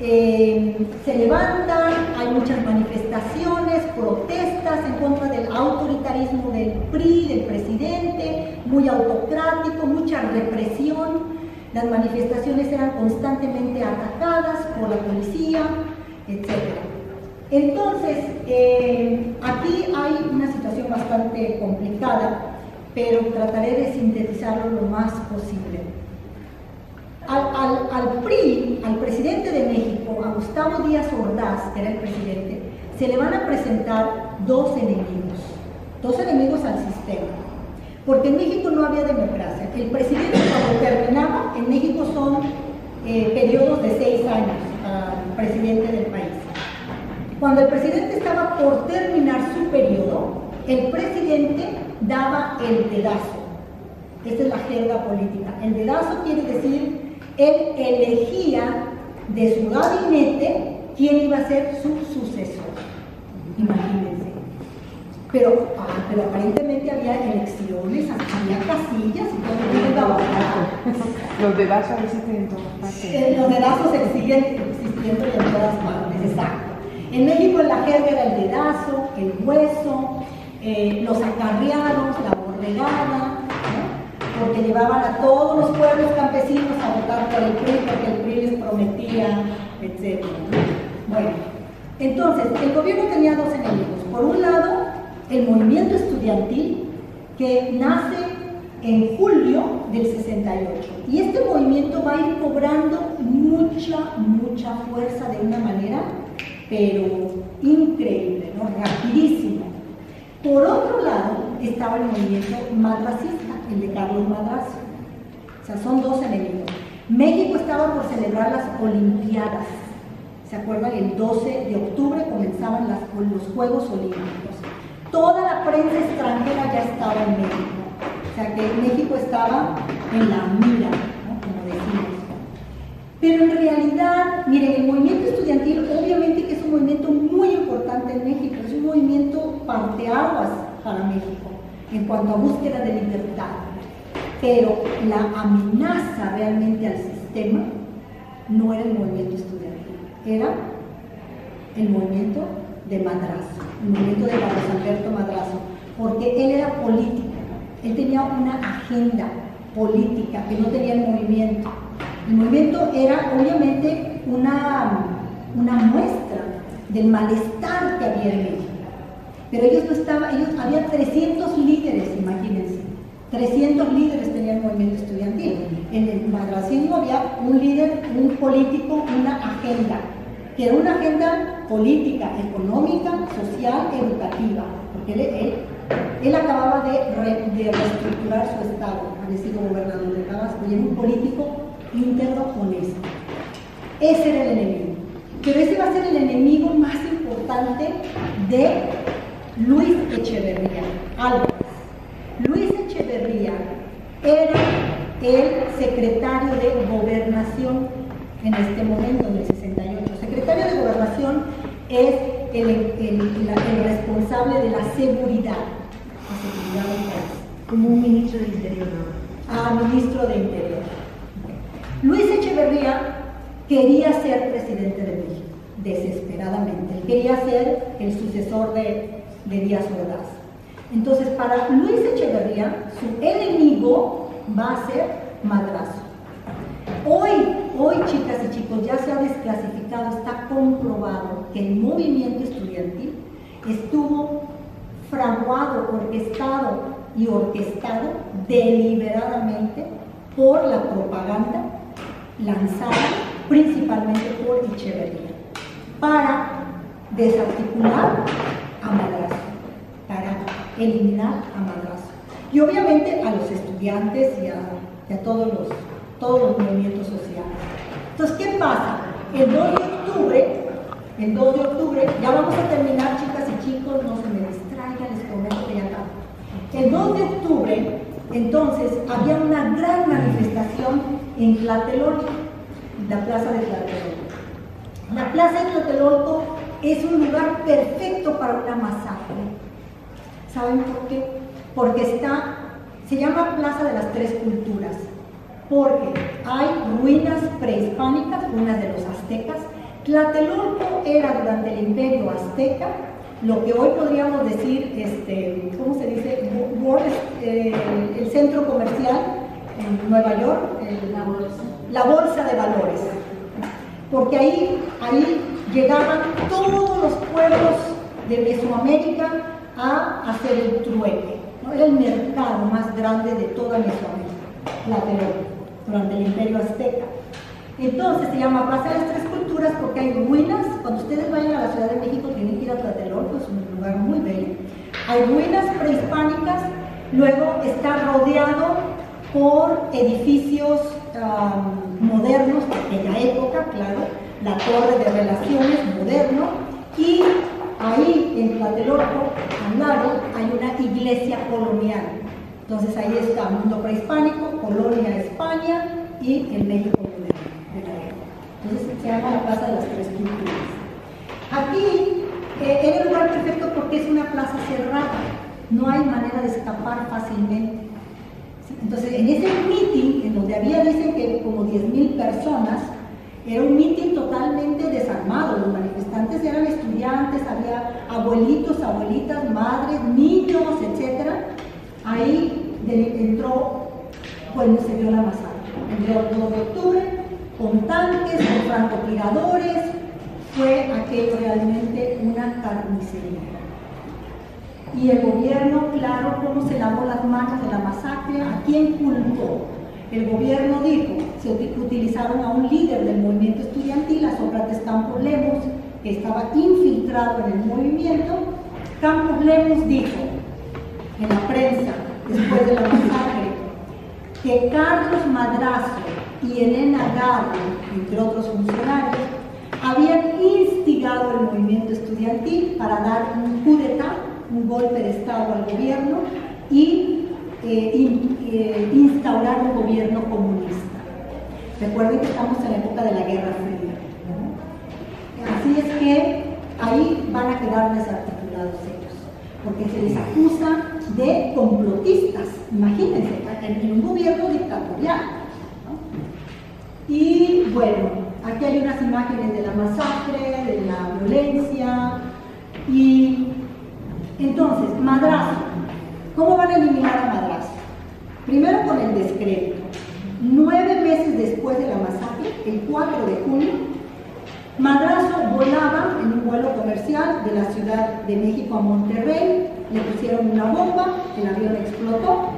Speaker 1: se levantan, hay muchas manifestaciones, protestas en contra del autoritarismo del PRI, del presidente, muy autocrático, mucha represión. Las manifestaciones eran constantemente atacadas por la policía, etc. Entonces, aquí hay una situación bastante complicada, pero trataré de sintetizarlo lo más posible. Al PRI, al presidente de México, a Gustavo Díaz Ordaz, que era el presidente, se le van a presentar dos enemigos al sistema. Porque en México no había democracia. El presidente, cuando terminaba, en México son periodos de 6 años al presidente del país. Cuando el presidente estaba por terminar su periodo, el presidente daba el dedazo. Esta es la jerga política. El dedazo quiere decir, él elegía de su gabinete quién iba a ser su sucesor. Imagínense. Pero aparentemente había elecciones, había casillas y todo el mundo iba a votar.
Speaker 3: Los dedazos existen en todas partes.
Speaker 1: Los dedazos siguen existiendo en todas partes, exacto. En México la jerga era el dedazo, el hueso, los acarreados, la borregada, ¿no? Porque llevaban a todos los pueblos campesinos a votar por el PRI porque el PRI les prometía, etc. Bueno, entonces el gobierno tenía dos enemigos. Por un lado, el movimiento estudiantil que nace en julio del 68. Y este movimiento va a ir cobrando mucha fuerza de una manera, pero increíble, ¿no? Rapidísimo. Por otro lado, estaba el movimiento madracista, el de Carlos Madrazo. O sea, son dos enemigos. México estaba por celebrar las Olimpiadas. ¿Se acuerdan? El 12 de octubre comenzaban los Juegos Olímpicos. Toda la prensa extranjera ya estaba en México. O sea que México estaba en la mira, ¿no? Como decimos. Pero en realidad, miren, el movimiento estudiantil obviamente que es un movimiento muy importante en México, es un movimiento parteaguas para México en cuanto a búsqueda de libertad. Pero la amenaza realmente al sistema no era el movimiento estudiantil, era el movimiento de Madrazo, el movimiento de Carlos Alberto Madrazo, porque él era político, él tenía una agenda política que no tenía el movimiento. El movimiento era obviamente una muestra del malestar que había en México, pero ellos no estaban, había 300 líderes, imagínense, 300 líderes tenía el movimiento estudiantil. En el madracismo había un líder, un político, una agenda, que era una agenda política, económica, social, educativa, porque él acababa de reestructurar su estado, había sido gobernador de Tabasco, y era un político íntegro, honesto. Ese era el enemigo, pero ese va a ser el enemigo más importante de Luis Echeverría Álvarez. Luis Echeverría era el secretario de Gobernación en este momento, en el 68. Secretario de Gobernación es el responsable de la seguridad del país.
Speaker 4: Como un ministro de Interior, ¿no?
Speaker 1: Ministro de Interior. Luis Echeverría quería ser presidente de México, desesperadamente. Él quería ser el sucesor de Díaz Ordaz. Entonces, para Luis Echeverría, su enemigo va a ser Madrazo. Hoy, chicas y chicos, ya se ha desclasificado, está comprobado que el movimiento estudiantil estuvo fraguado, orquestado deliberadamente por la propaganda lanzada principalmente por Echeverría para desarticular a Madrazo, para eliminar a Madrazo. Y obviamente a los estudiantes y a todos los movimientos sociales. Entonces, ¿qué pasa? El 2 de octubre, ya vamos a terminar, chicas y chicos, no se me distraigan, les prometo que ya acabo. El 2 de octubre, entonces, había una gran manifestación en Tlatelolco, la plaza de Tlatelolco. La plaza de Tlatelolco es un lugar perfecto para una masacre. ¿Saben por qué? Porque se llama Plaza de las Tres Culturas, porque hay ruinas prehispánicas, ruinas de los aztecas. Tlatelolco era durante el Imperio Azteca lo que hoy podríamos decir, ¿cómo se dice? El centro comercial en Nueva York, la bolsa de valores, porque ahí llegaban todos los pueblos de Mesoamérica a hacer el trueque, ¿no? Era el mercado más grande de toda Mesoamérica, Tlatelolco, durante el Imperio Azteca. Entonces se llama Plaza de las Tres Culturas porque hay ruinas. Cuando ustedes vayan a la Ciudad de México tienen que ir a Tlatelolco, es un lugar muy bello. Hay ruinas prehispánicas, luego está rodeado por edificios modernos de aquella época, claro, la Torre de Relaciones moderno, y ahí en Tlatelolco, al lado, hay una iglesia colonial. Entonces ahí está Mundo Prehispánico, Colonia España y el México moderno. Entonces se llama la Plaza de las Tres Culturas. Aquí era el lugar perfecto porque es una plaza cerrada, no hay manera de escapar fácilmente. Entonces en ese meeting, en donde había, dicen que como 10,000 personas, era un meeting totalmente desarmado. Los manifestantes eran estudiantes, había abuelitos, abuelitas, madres, niños, etc. Ahí entró, bueno, se dio la masacre. El 2 de octubre, con tanques, con francotiradores, fue aquello realmente una carnicería. Y el gobierno, claro, cómo se lavó las manos de la masacre, ¿a quién culpó? El gobierno dijo, se utilizaron a un líder del movimiento estudiantil, a Sócrates Campos Lemos, que estaba infiltrado en el movimiento. Campos Lemos dijo en la prensa, después de la masacre, que Carlos Madrazo y Elena Garro, entre otros funcionarios, habían instigado el movimiento estudiantil para dar un coup d'état, un golpe de Estado al gobierno y instaurar un gobierno comunista. Recuerden que estamos en la época de la Guerra Fría, ¿no? Así es que ahí van a quedar desarticulados ellos, porque se les acusa de complotistas, imagínense, en un gobierno dictatorial, ¿no? Y bueno, aquí hay unas imágenes de la masacre, de la violencia. Y entonces, Madrazo, ¿cómo van a eliminar a Madrazo? Primero con el descrédito. 9 meses después de la masacre, el 4 de junio, Madrazo volaba en un vuelo comercial de la Ciudad de México a Monterrey, le pusieron una bomba, el avión explotó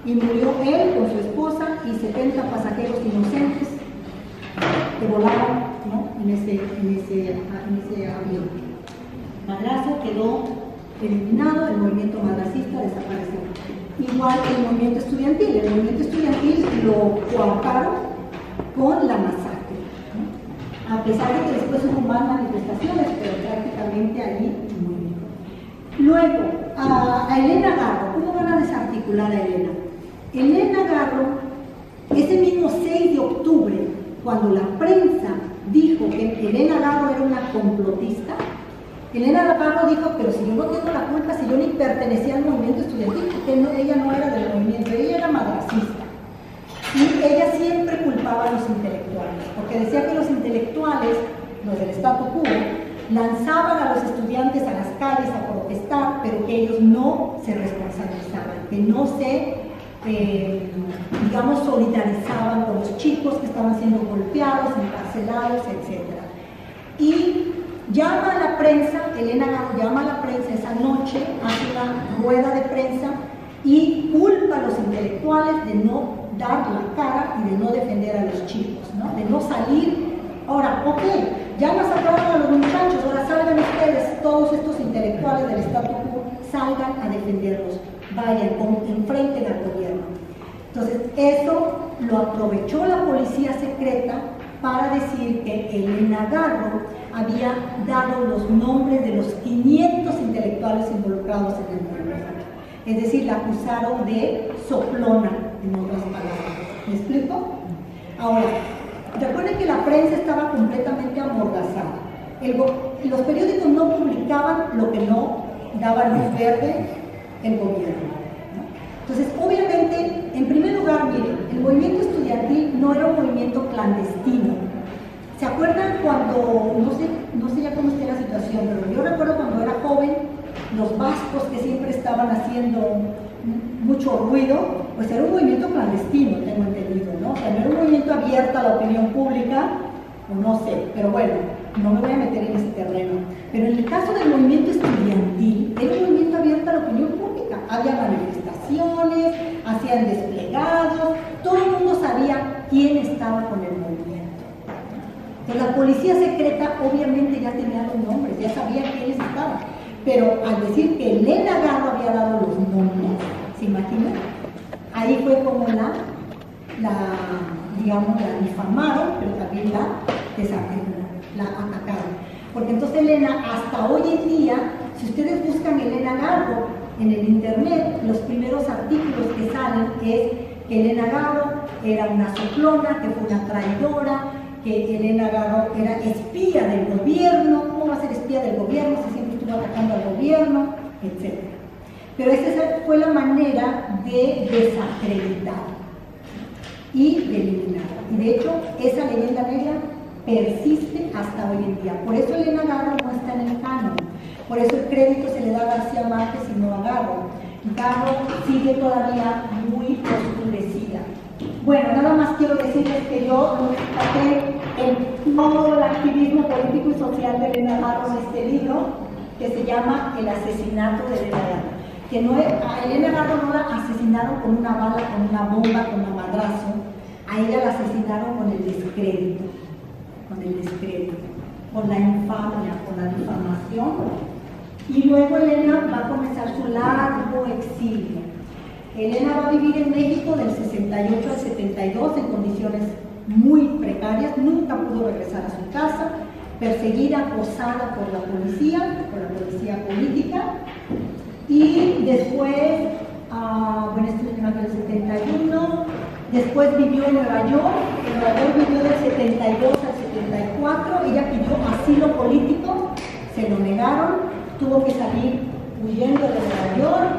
Speaker 1: y murió él con su esposa y 70 pasajeros inocentes que volaban, ¿no?, en ese avión. Madrazo quedó eliminado, el movimiento madracista desapareció. Igual que el movimiento estudiantil lo coartaron con la masacre, ¿no? A pesar de que después hubo más manifestaciones, pero prácticamente allí murió. Luego, a Elena Garro, ¿cómo van a desarticular a Elena? Elena Garro, ese mismo 6 de octubre, cuando la prensa dijo que Elena Garro era una complotista, Elena Navarro dijo, pero si yo no tengo la culpa, si yo ni pertenecía al movimiento estudiantil, porque ella no era del movimiento, ella era madracista. Y ella siempre culpaba a los intelectuales, porque decía que los intelectuales, los del statu quo, lanzaban a los estudiantes a las calles a protestar, pero que ellos no se responsabilizaban, que no se, digamos, solidarizaban con los chicos que estaban siendo golpeados, encarcelados, etc. Y llama a la prensa, Elena Garro llama a la prensa esa noche, hace una rueda de prensa y culpa a los intelectuales de no dar la cara y de no defender a los chicos, ¿no? De no salir. Ahora, ok, ya nos sacaron a los muchachos, ahora salgan ustedes, todos estos intelectuales del statu quo, salgan a defenderlos, vayan, enfrenten al gobierno. Entonces, eso lo aprovechó la policía secreta para decir que Elena Garro había dado los nombres de los 500 intelectuales involucrados en el movimiento. Es decir, la acusaron de soplona, en otras palabras. ¿Me explico? Ahora, recuerden que la prensa estaba completamente amordazada. Los periódicos no publicaban lo que no daba luz verde el gobierno, ¿no? Entonces, obviamente, en primer lugar, miren, el movimiento estudiantil no era un movimiento clandestino. ¿Se acuerdan cuando, no sé ya cómo está la situación, pero yo recuerdo cuando era joven, los vascos que siempre estaban haciendo mucho ruido, pues era un movimiento clandestino, tengo entendido, ¿no? O sea, no era un movimiento abierto a la opinión pública, o no sé, pero bueno, no me voy a meter en ese terreno. Pero en el caso del movimiento estudiantil, era un movimiento abierto a la opinión pública. Había manifestaciones, hacían desplegados, todo el mundo sabía quién estaba con el movimiento. Entonces, la policía secreta obviamente ya tenía los nombres, ya sabía quiénes estaban. Pero al decir que Elena Garro había dado los nombres, ¿se imaginan? Ahí fue como digamos, la difamaron, pero también la atacaron. Porque entonces Elena, hasta hoy en día, si ustedes buscan Elena Garro en el internet, los primeros artículos que salen es que Elena Garro era una soplona, que fue una traidora, que Elena Garro era espía del gobierno. ¿Cómo va a ser espía del gobierno si siempre estuvo atacando al gobierno? Etc. Pero esa fue la manera de desacreditar y de eliminarla. Y de hecho, esa leyenda negra persiste hasta hoy en día. Por eso Elena Garro no está en el canon. Por eso el crédito se le da a García Márquez y no a Garro. Garro sigue todavía muy oscurecida. Bueno, nada más quiero decirles que yo destaqué todo el activismo político y social de Elena Garro en este libro, que se llama El asesinato de Elena Garro. Que a Elena Garro no la asesinaron con una bala, con una bomba, con un madrazo. A ella la asesinaron con el descrédito, con la infamia, con la difamación. Y luego Elena va a comenzar su largo exilio. Elena va a vivir en México del 68 al 72 en condiciones muy precarias, nunca pudo regresar a su casa, perseguida, acosada por la policía política, y después, esto es en el 71, después vivió en Nueva York vivió del 72 al 74, ella pidió asilo político, se lo negaron, tuvo que salir huyendo de Nueva York,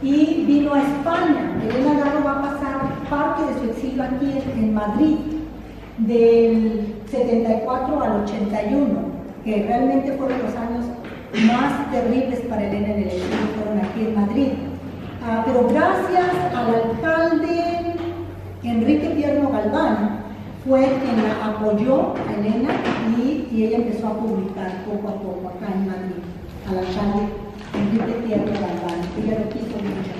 Speaker 1: y vino a España. Elena Garro va a pasar parte de su exilio aquí en Madrid, del 74 al 81, que realmente fueron los años más terribles para Elena en el exilio, fueron aquí en Madrid. Pero gracias al alcalde Enrique Tierno Galván, fue quien la apoyó a Elena y ella empezó a publicar poco a poco acá en Madrid, al alcalde Enrique Tierno Galván. Ella lo quiso mucho.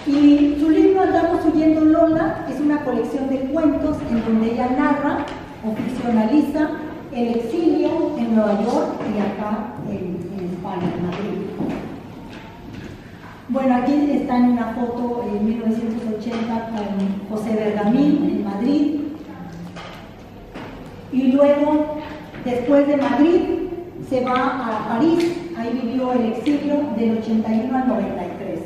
Speaker 1: Y su libro Andamos huyendo Lola es una colección de cuentos en donde ella narra o ficcionaliza el exilio en Nueva York y acá en España, en Madrid. Bueno, aquí está en una foto en 1980 con José Bergamín en Madrid. Y luego, después de Madrid, se va a París. Ahí vivió el exilio del 81 al 93.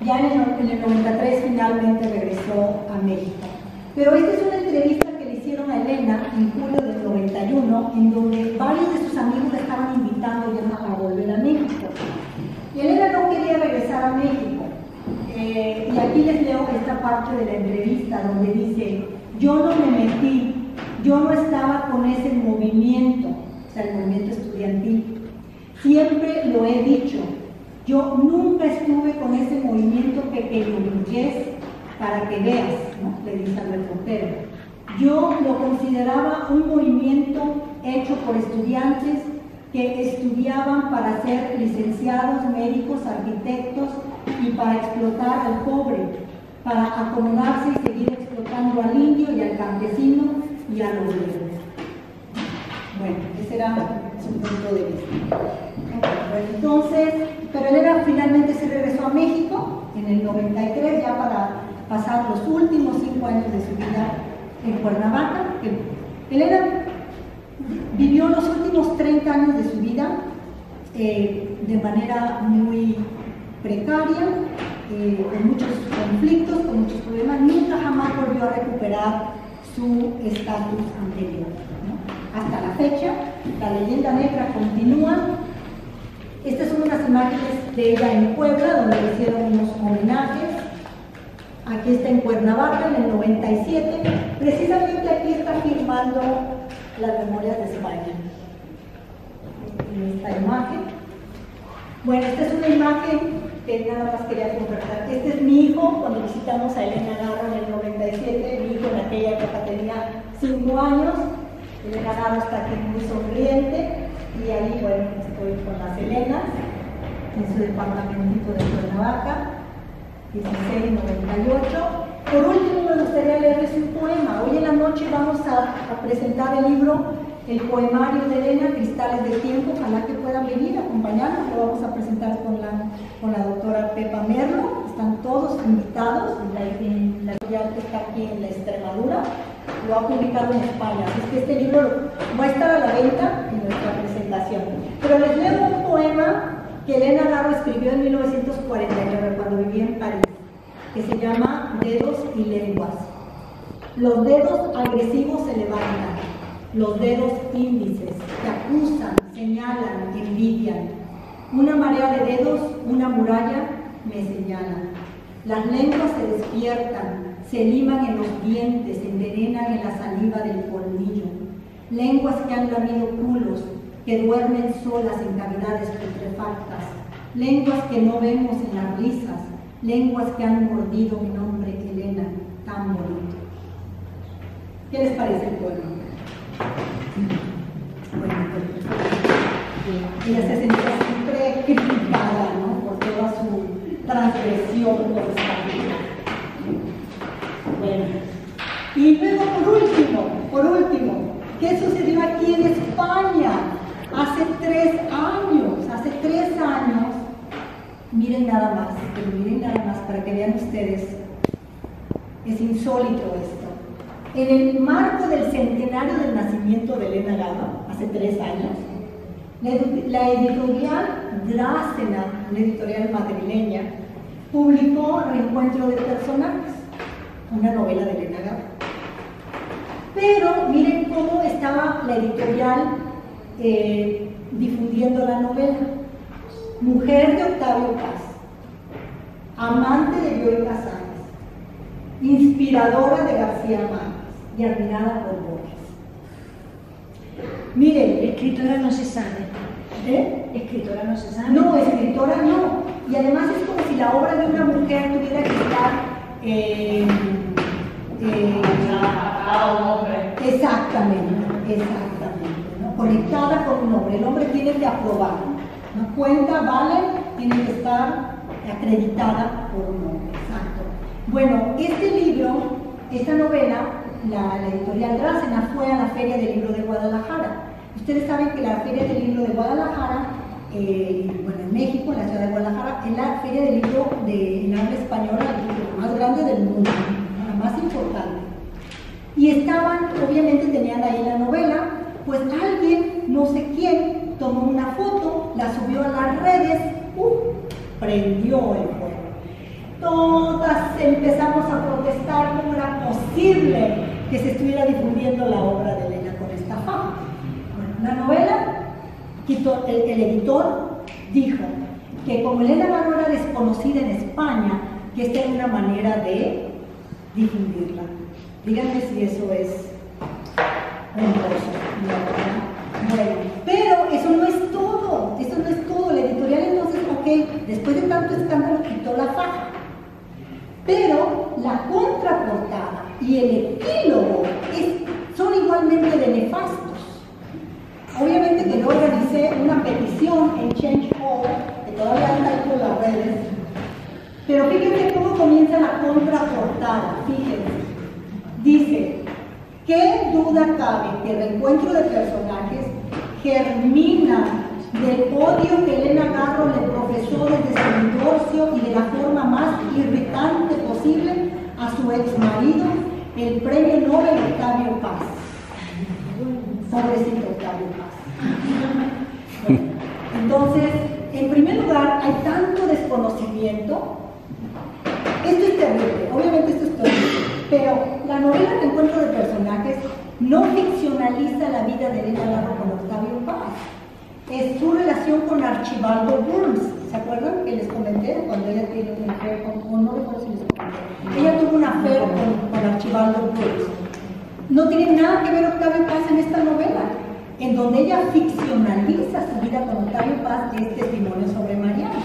Speaker 1: Ya en el 93 finalmente regresó a México. Pero esta es una entrevista que le hicieron a Elena en julio del 91, en donde varios de sus amigos la estaban invitando ya a aquí les leo esta parte de la entrevista donde dice: yo no me metí, yo no estaba con ese movimiento, o sea, el movimiento estudiantil. Siempre lo he dicho, yo nunca estuve con ese movimiento pequeño burgués, para que veas, ¿no?, le dice al reportero. Yo lo consideraba un movimiento hecho por estudiantes que estudiaban para ser licenciados, médicos, arquitectos y para explotar al pobre, para acomodarse y seguir explotando al indio y al campesino y al obrero. Bueno, ese era su punto de vista. Bueno, entonces, pero él finalmente se regresó a México en el 93, ya para pasar los últimos 5 años de su vida en Cuernavaca. Elena vivió los últimos 30 años de su vida de manera muy precaria, con muchos conflictos, con muchos problemas. Nunca jamás volvió a recuperar su estatus anterior, ¿no? Hasta la fecha, la leyenda negra continúa. Estas son unas imágenes de ella en Puebla, donde le hicieron unos homenajes. Aquí está en Cuernavaca, en el 97. Precisamente aquí está firmando las memorias de España. En esta imagen. Bueno, esta es una imagen que nada más quería conversar. Este es mi hijo cuando visitamos a Elena Garro en el 97. Mi hijo en aquella época tenía 5 años. Elena Garro está aquí muy sonriente. Y ahí, bueno, estoy con las Elenas en su departamentito de Cuernavaca. 1698. Por último, me gustaría leerles un poema. Hoy en la noche vamos a presentar el libro, el poemario de Elena, Cristales de Tiempo. Ojalá que puedan venir a acompañarnos. Lo vamos a presentar con la doctora Pepa Merlo. Están todos invitados. La editorial que está aquí en la Extremadura lo ha publicado en España. Así es que este libro va a estar a la venta en nuestra presentación. Pero les leo un poema que Elena Garro escribió en 1949, cuando vivía en París, que se llama Dedos y Lenguas. Los dedos agresivos se levantan, los dedos índices que acusan, señalan, envidian. Una marea de dedos, una muralla, me señalan. Las lenguas se despiertan, se liman en los dientes, se envenenan en la saliva del colmillo. Lenguas que han lamido culos, que duermen solas en cavidades putrefactas, lenguas que no vemos en las risas, lenguas que han mordido mi nombre, Elena, tan bonito. ¿Qué les parece el poema? Bueno, ella se sentía siempre criticada, ¿no?, por toda su transgresión por esta vida. Bueno, y luego por último, ¿qué sucedió aquí en España? Hace 3 años, miren nada más, para que vean ustedes, es insólito esto. En el marco del centenario del nacimiento de Elena Garro, hace 3 años, la editorial Drácena, una editorial madrileña, publicó Reencuentro de Personajes, una novela de Elena Garro. Pero miren cómo estaba la editorial difundiendo la novela. Mujer de Octavio Paz, amante de Bioy Casares, inspiradora de García Márquez y admirada por Borges. Miren,
Speaker 4: Escritora no se sabe.
Speaker 1: Escritora no se sabe. No, escritora no. Y además es como si la obra de una mujer tuviera que estar exactamente, ¿no?, conectada con un hombre. El hombre tiene que aprobar, ¿no? Cuenta, vale, tiene que estar acreditada por un hombre. Exacto. Bueno, este libro, esta novela, la editorial Drácena fue a la Feria del Libro de Guadalajara. Ustedes saben que la Feria del Libro de Guadalajara, bueno, en México, en la ciudad de Guadalajara, es la Feria del Libro en habla española, la más grande del mundo, la más importante. Y estaban, obviamente tenían ahí la novela, pues alguien, no sé quién, tomó una foto, la subió a las redes, prendió el fuego. Todas empezamos a protestar cómo era posible que se estuviera difundiendo la obra de Elena con esta fama. Bueno, la novela, el editor dijo que como Elena Garro era desconocida en España, que esta era una manera de difundirla. Díganme si eso es honroso, ¿no? Bueno, pero eso no es todo, La editorial entonces, ok, después de tanto escándalo quitó la faja, pero la contraportada y el epílogo son igualmente de nefastos. Obviamente que yo organicé una petición en Change.org, que todavía está ahí por las redes, pero fíjense cómo comienza la contraportada, fíjense. Dice, ¿qué duda cabe que el reencuentro de personajes germina del odio que Elena Garro le profesó desde su divorcio y de la forma más irritante posible a su exmarido, el premio Nobel Octavio Paz? Pobrecito Octavio Paz. Bueno, entonces, en primer lugar, hay tanto desconocimiento. Esto es terrible, obviamente esto es terrible, pero la novela Reencuentro de personajes no ficcionaliza la vida de Elena Garro con Octavio Paz. Es su relación con Archibaldo Burns. ¿Se acuerdan que les comenté cuando ella tiene una affair con, no recuerdo si les comenté? Ella tuvo una affair con Archibaldo Burns. No tiene nada que ver Octavio Paz en esta novela, en donde ella ficcionaliza su vida con Octavio Paz, que es testimonio sobre Mariana.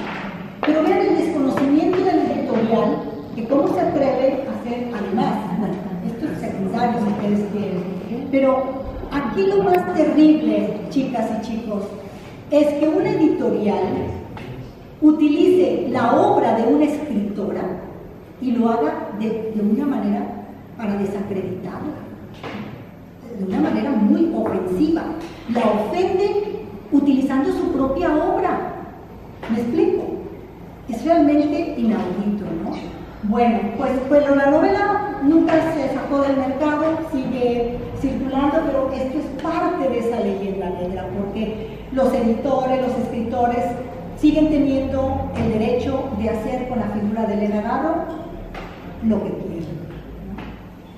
Speaker 1: Pero vean el desconocimiento del editorial, que cómo se atreve a hacer, además, bueno, esto es secundario si ustedes quieren, pero aquí lo más terrible, chicas y chicos, es que una editorial utilice la obra de una escritora y lo haga de una manera para desacreditarla, de una manera muy ofensiva. La ofende utilizando su propia obra. ¿Me explico? Es realmente inaudito, ¿no? Bueno, pues la novela nunca se sacó del mercado, sigue circulando, pero esto es parte de esa leyenda negra, porque los editores, los escritores siguen teniendo el derecho de hacer con la figura de Elena Garro lo que quieren,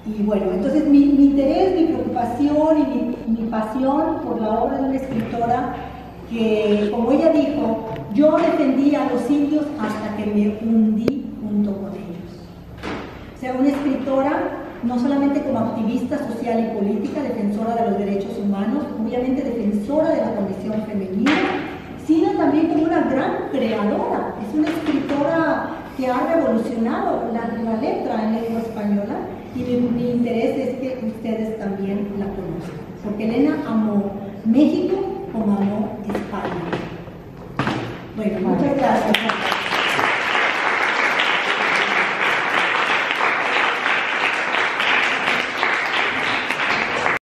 Speaker 1: ¿no? Y bueno, entonces mi interés, mi preocupación y mi pasión por la obra de una escritora que, como ella dijo, yo defendí a los indios hasta que me hundí junto con ellos. O sea, una escritora no solamente como activista social y política, defensora de los derechos humanos, obviamente defensora de la condición femenina, sino también como una gran creadora. Es una escritora que ha revolucionado la letra en lengua española, y mi interés es que ustedes también la conozcan, porque Elena amó México como amó España. Bueno, muchas gracias.